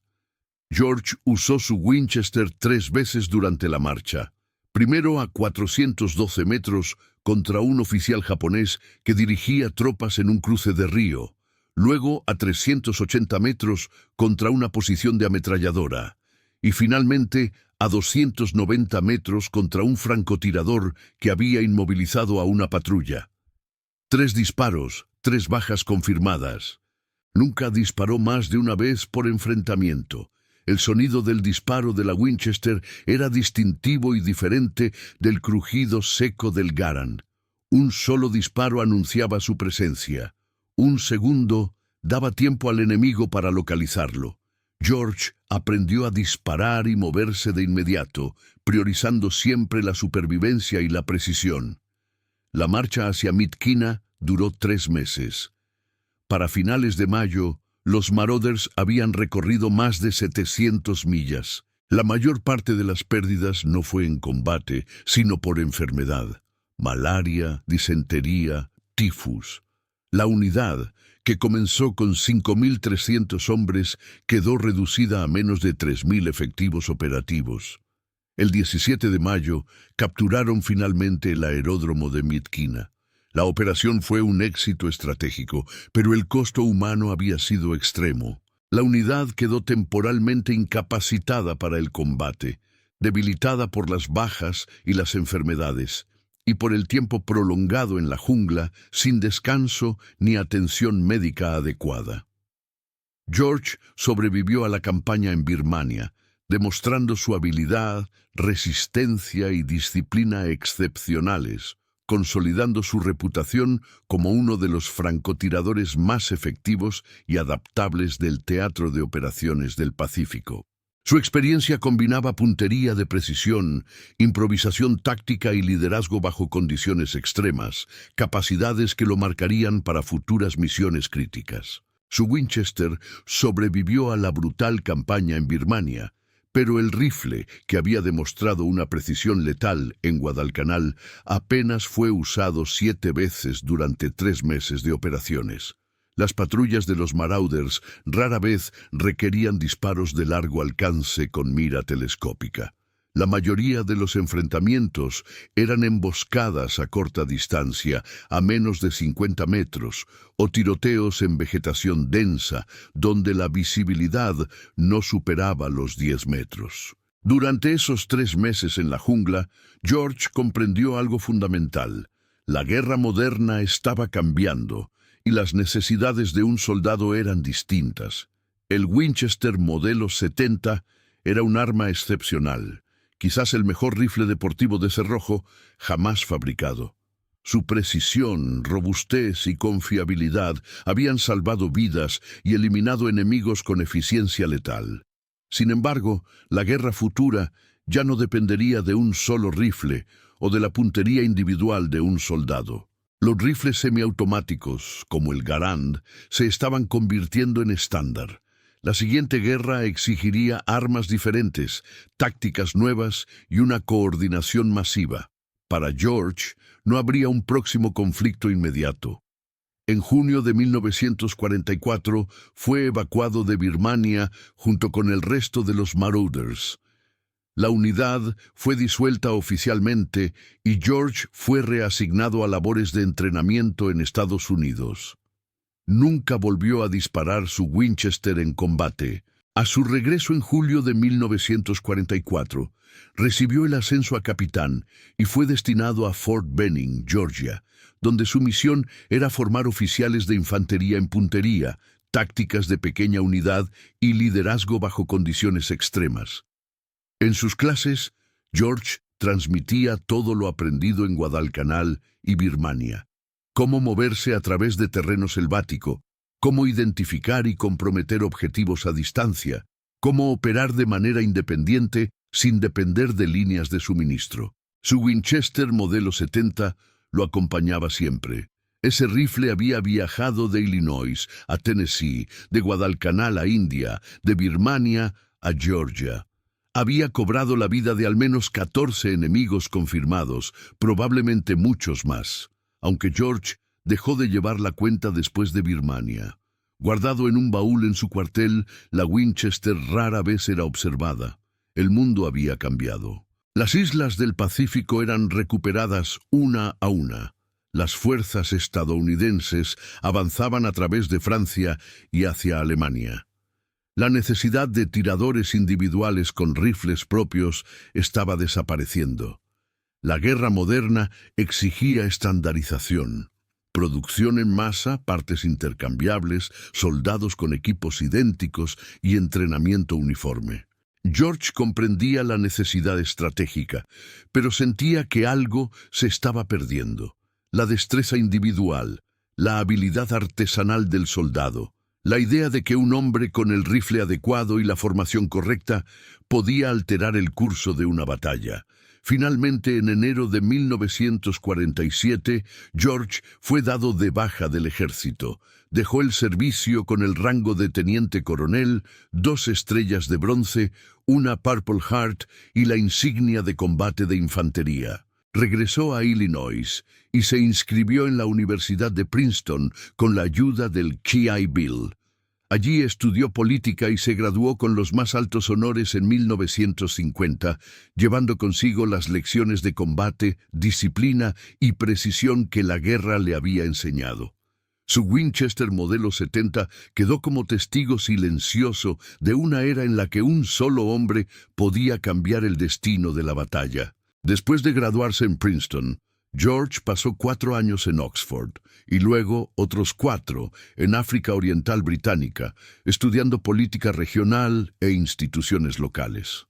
George usó su Winchester 3 veces durante la marcha. Primero a 412 metros contra un oficial japonés que dirigía tropas en un cruce de río. Luego a 380 metros contra una posición de ametralladora. Y finalmente a 290 metros contra un francotirador que había inmovilizado a una patrulla. 3 disparos, 3 bajas confirmadas. Nunca disparó más de una vez por enfrentamiento. El sonido del disparo de la Winchester era distintivo y diferente del crujido seco del Garand. Un solo disparo anunciaba su presencia. Un segundo daba tiempo al enemigo para localizarlo. George aprendió a disparar y moverse de inmediato, priorizando siempre la supervivencia y la precisión. La marcha hacia Myitkyina duró 3 meses. Para finales de mayo, los Marauders habían recorrido más de 700 millas. La mayor parte de las pérdidas no fue en combate, sino por enfermedad: malaria, disentería, tifus. La unidad, que comenzó con 5.300 hombres, quedó reducida a menos de 3.000 efectivos operativos. El 17 de mayo capturaron finalmente el aeródromo de Myitkyina. La operación fue un éxito estratégico, pero el costo humano había sido extremo. La unidad quedó temporalmente incapacitada para el combate, debilitada por las bajas y las enfermedades, y por el tiempo prolongado en la jungla, sin descanso ni atención médica adecuada. George sobrevivió a la campaña en Birmania, demostrando su habilidad, resistencia y disciplina excepcionales, consolidando su reputación como uno de los francotiradores más efectivos y adaptables del teatro de operaciones del Pacífico. Su experiencia combinaba puntería de precisión, improvisación táctica y liderazgo bajo condiciones extremas, capacidades que lo marcarían para futuras misiones críticas. Su Winchester sobrevivió a la brutal campaña en Birmania, pero el rifle, que había demostrado una precisión letal en Guadalcanal, apenas fue usado 7 veces durante 3 meses de operaciones. Las patrullas de los Marauders rara vez requerían disparos de largo alcance con mira telescópica. La mayoría de los enfrentamientos eran emboscadas a corta distancia, a menos de 50 metros, o tiroteos en vegetación densa, donde la visibilidad no superaba los 10 metros. Durante esos 3 meses en la jungla, George comprendió algo fundamental. La guerra moderna estaba cambiando, y las necesidades de un soldado eran distintas. El Winchester modelo 70 era un arma excepcional, quizás el mejor rifle deportivo de cerrojo jamás fabricado. Su precisión, robustez y confiabilidad habían salvado vidas y eliminado enemigos con eficiencia letal. Sin embargo, la guerra futura ya no dependería de un solo rifle o de la puntería individual de un soldado. Los rifles semiautomáticos, como el Garand, se estaban convirtiendo en estándar. La siguiente guerra exigiría armas diferentes, tácticas nuevas y una coordinación masiva. Para George, no habría un próximo conflicto inmediato. En junio de 1944 fue evacuado de Birmania junto con el resto de los Marauders. La unidad fue disuelta oficialmente y George fue reasignado a labores de entrenamiento en Estados Unidos. Nunca volvió a disparar su Winchester en combate. A su regreso en julio de 1944, recibió el ascenso a capitán y fue destinado a Fort Benning, Georgia, donde su misión era formar oficiales de infantería en puntería, tácticas de pequeña unidad y liderazgo bajo condiciones extremas. En sus clases, George transmitía todo lo aprendido en Guadalcanal y Birmania. Cómo moverse a través de terreno selvático, cómo identificar y comprometer objetivos a distancia, cómo operar de manera independiente sin depender de líneas de suministro. Su Winchester modelo 70 lo acompañaba siempre. Ese rifle había viajado de Illinois a Tennessee, de Guadalcanal a India, de Birmania a Georgia. Había cobrado la vida de al menos 14 enemigos confirmados, probablemente muchos más. Aunque George dejó de llevar la cuenta después de Birmania. Guardado en un baúl en su cuartel, la Winchester rara vez era observada. El mundo había cambiado. Las islas del Pacífico eran recuperadas una a una. Las fuerzas estadounidenses avanzaban a través de Francia y hacia Alemania. La necesidad de tiradores individuales con rifles propios estaba desapareciendo. La guerra moderna exigía estandarización, producción en masa, partes intercambiables, soldados con equipos idénticos y entrenamiento uniforme. George comprendía la necesidad estratégica, pero sentía que algo se estaba perdiendo. La destreza individual, la habilidad artesanal del soldado, la idea de que un hombre con el rifle adecuado y la formación correcta podía alterar el curso de una batalla. Finalmente, en enero de 1947, George fue dado de baja del ejército. Dejó el servicio con el rango de teniente coronel, 2 estrellas de bronce, una Purple Heart y la insignia de combate de infantería. Regresó a Illinois y se inscribió en la Universidad de Princeton con la ayuda del GI Bill. Allí estudió política y se graduó con los más altos honores en 1950, llevando consigo las lecciones de combate, disciplina y precisión que la guerra le había enseñado. Su Winchester modelo 70 quedó como testigo silencioso de una era en la que un solo hombre podía cambiar el destino de la batalla. Después de graduarse en Princeton, George pasó 4 años en Oxford y luego otros 4 en África Oriental Británica, estudiando política regional e instituciones locales.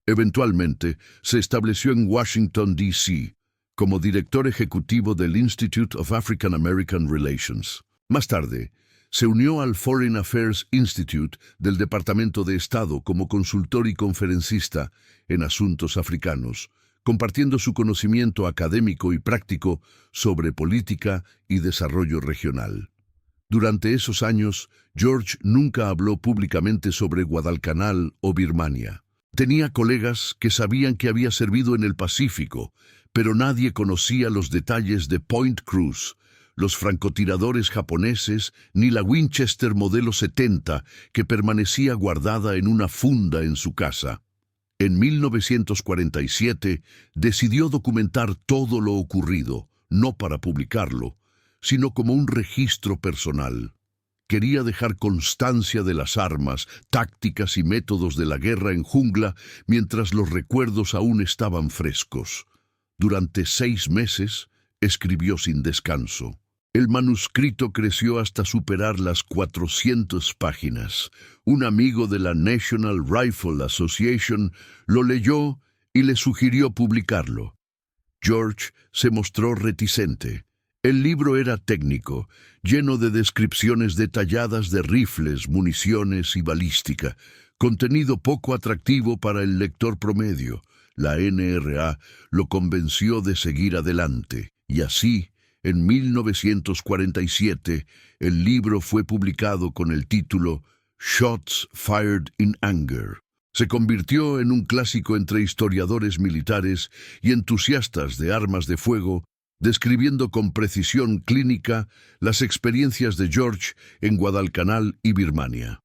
Eventualmente, se estableció en Washington, D.C., como director ejecutivo del Institute of African American Relations. Más tarde, se unió al Foreign Affairs Institute del Departamento de Estado como consultor y conferencista en asuntos africanos, compartiendo su conocimiento académico y práctico sobre política y desarrollo regional. Durante esos años, George nunca habló públicamente sobre Guadalcanal o Birmania. Tenía colegas que sabían que había servido en el Pacífico, pero nadie conocía los detalles de Point Cruz, los francotiradores japoneses, ni la Winchester modelo 70, que permanecía guardada en una funda en su casa. En 1947 decidió documentar todo lo ocurrido, no para publicarlo, sino como un registro personal. Quería dejar constancia de las armas, tácticas y métodos de la guerra en jungla mientras los recuerdos aún estaban frescos. Durante 6 meses escribió sin descanso. El manuscrito creció hasta superar las 400 páginas. Un amigo de la National Rifle Association lo leyó y le sugirió publicarlo. George se mostró reticente. El libro era técnico, lleno de descripciones detalladas de rifles, municiones y balística, contenido poco atractivo para el lector promedio. La NRA lo convenció de seguir adelante, y así, en 1947, el libro fue publicado con el título Shots Fired in Anger. Se convirtió en un clásico entre historiadores militares y entusiastas de armas de fuego, describiendo con precisión clínica las experiencias de George en Guadalcanal y Birmania.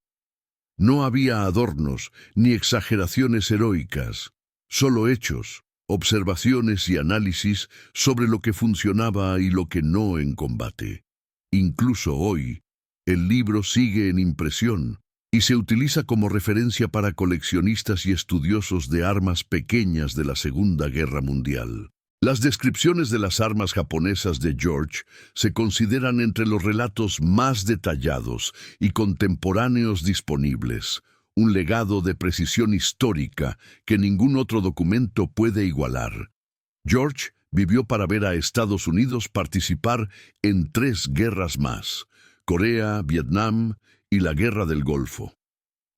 No había adornos ni exageraciones heroicas, solo hechos, observaciones y análisis sobre lo que funcionaba y lo que no en combate. Incluso hoy, el libro sigue en impresión y se utiliza como referencia para coleccionistas y estudiosos de armas pequeñas de la Segunda Guerra Mundial. Las descripciones de las armas japonesas de George se consideran entre los relatos más detallados y contemporáneos disponibles, un legado de precisión histórica que ningún otro documento puede igualar. George vivió para ver a Estados Unidos participar en 3 guerras más: Corea, Vietnam y la Guerra del Golfo.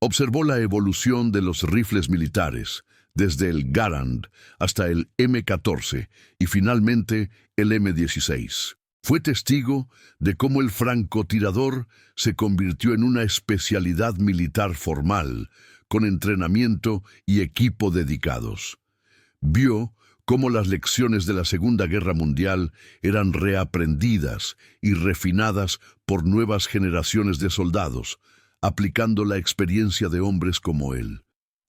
Observó la evolución de los rifles militares, desde el Garand hasta el M14 y finalmente el M16. Fue testigo de cómo el francotirador se convirtió en una especialidad militar formal, con entrenamiento y equipo dedicados. Vio cómo las lecciones de la Segunda Guerra Mundial eran reaprendidas y refinadas por nuevas generaciones de soldados, aplicando la experiencia de hombres como él.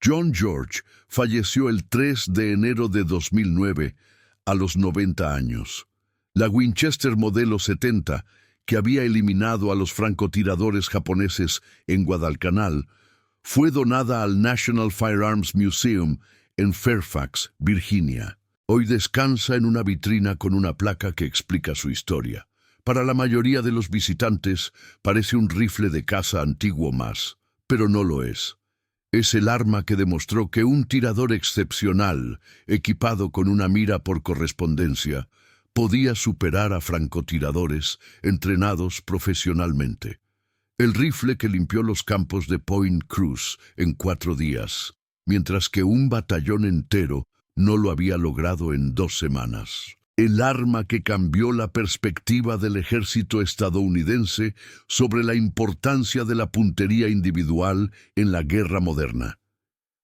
John George falleció el 3 de enero de 2009, a los 90 años. La Winchester modelo 70, que había eliminado a los francotiradores japoneses en Guadalcanal, fue donada al National Firearms Museum en Fairfax, Virginia. Hoy descansa en una vitrina con una placa que explica su historia. Para la mayoría de los visitantes parece un rifle de caza antiguo más, pero no lo es. Es el arma que demostró que un tirador excepcional, equipado con una mira por correspondencia, podía superar a francotiradores entrenados profesionalmente. El rifle que limpió los campos de Point Cruz en 4 días, mientras que un batallón entero no lo había logrado en 2 semanas. El arma que cambió la perspectiva del ejército estadounidense sobre la importancia de la puntería individual en la guerra moderna.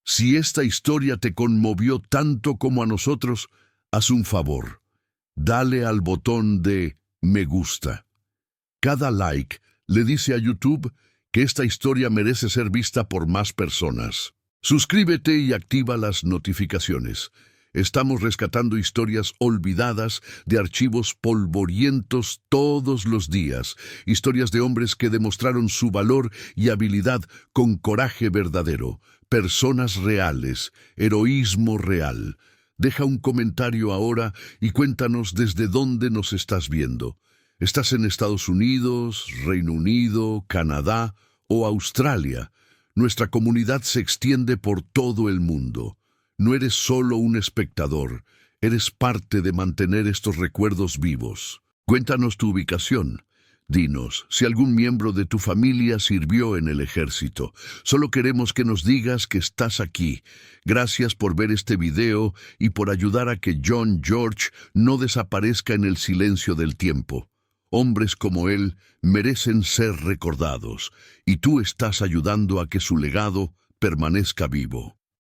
Si esta historia te conmovió tanto como a nosotros, haz un favor. Dale al botón de me gusta. Cada like le dice a YouTube que esta historia merece ser vista por más personas. Suscríbete y activa las notificaciones. Estamos rescatando historias olvidadas de archivos polvorientos todos los días. Historias de hombres que demostraron su valor y habilidad con coraje verdadero. Personas reales, heroísmo real. Deja un comentario ahora y cuéntanos desde dónde nos estás viendo. ¿Estás en Estados Unidos, Reino Unido, Canadá o Australia? Nuestra comunidad se extiende por todo el mundo. No eres solo un espectador, eres parte de mantener estos recuerdos vivos. Cuéntanos tu ubicación. Dinos si algún miembro de tu familia sirvió en el ejército. Solo queremos que nos digas que estás aquí. Gracias por ver este video y por ayudar a que John George no desaparezca en el silencio del tiempo. Hombres como él merecen ser recordados, y tú estás ayudando a que su legado permanezca vivo.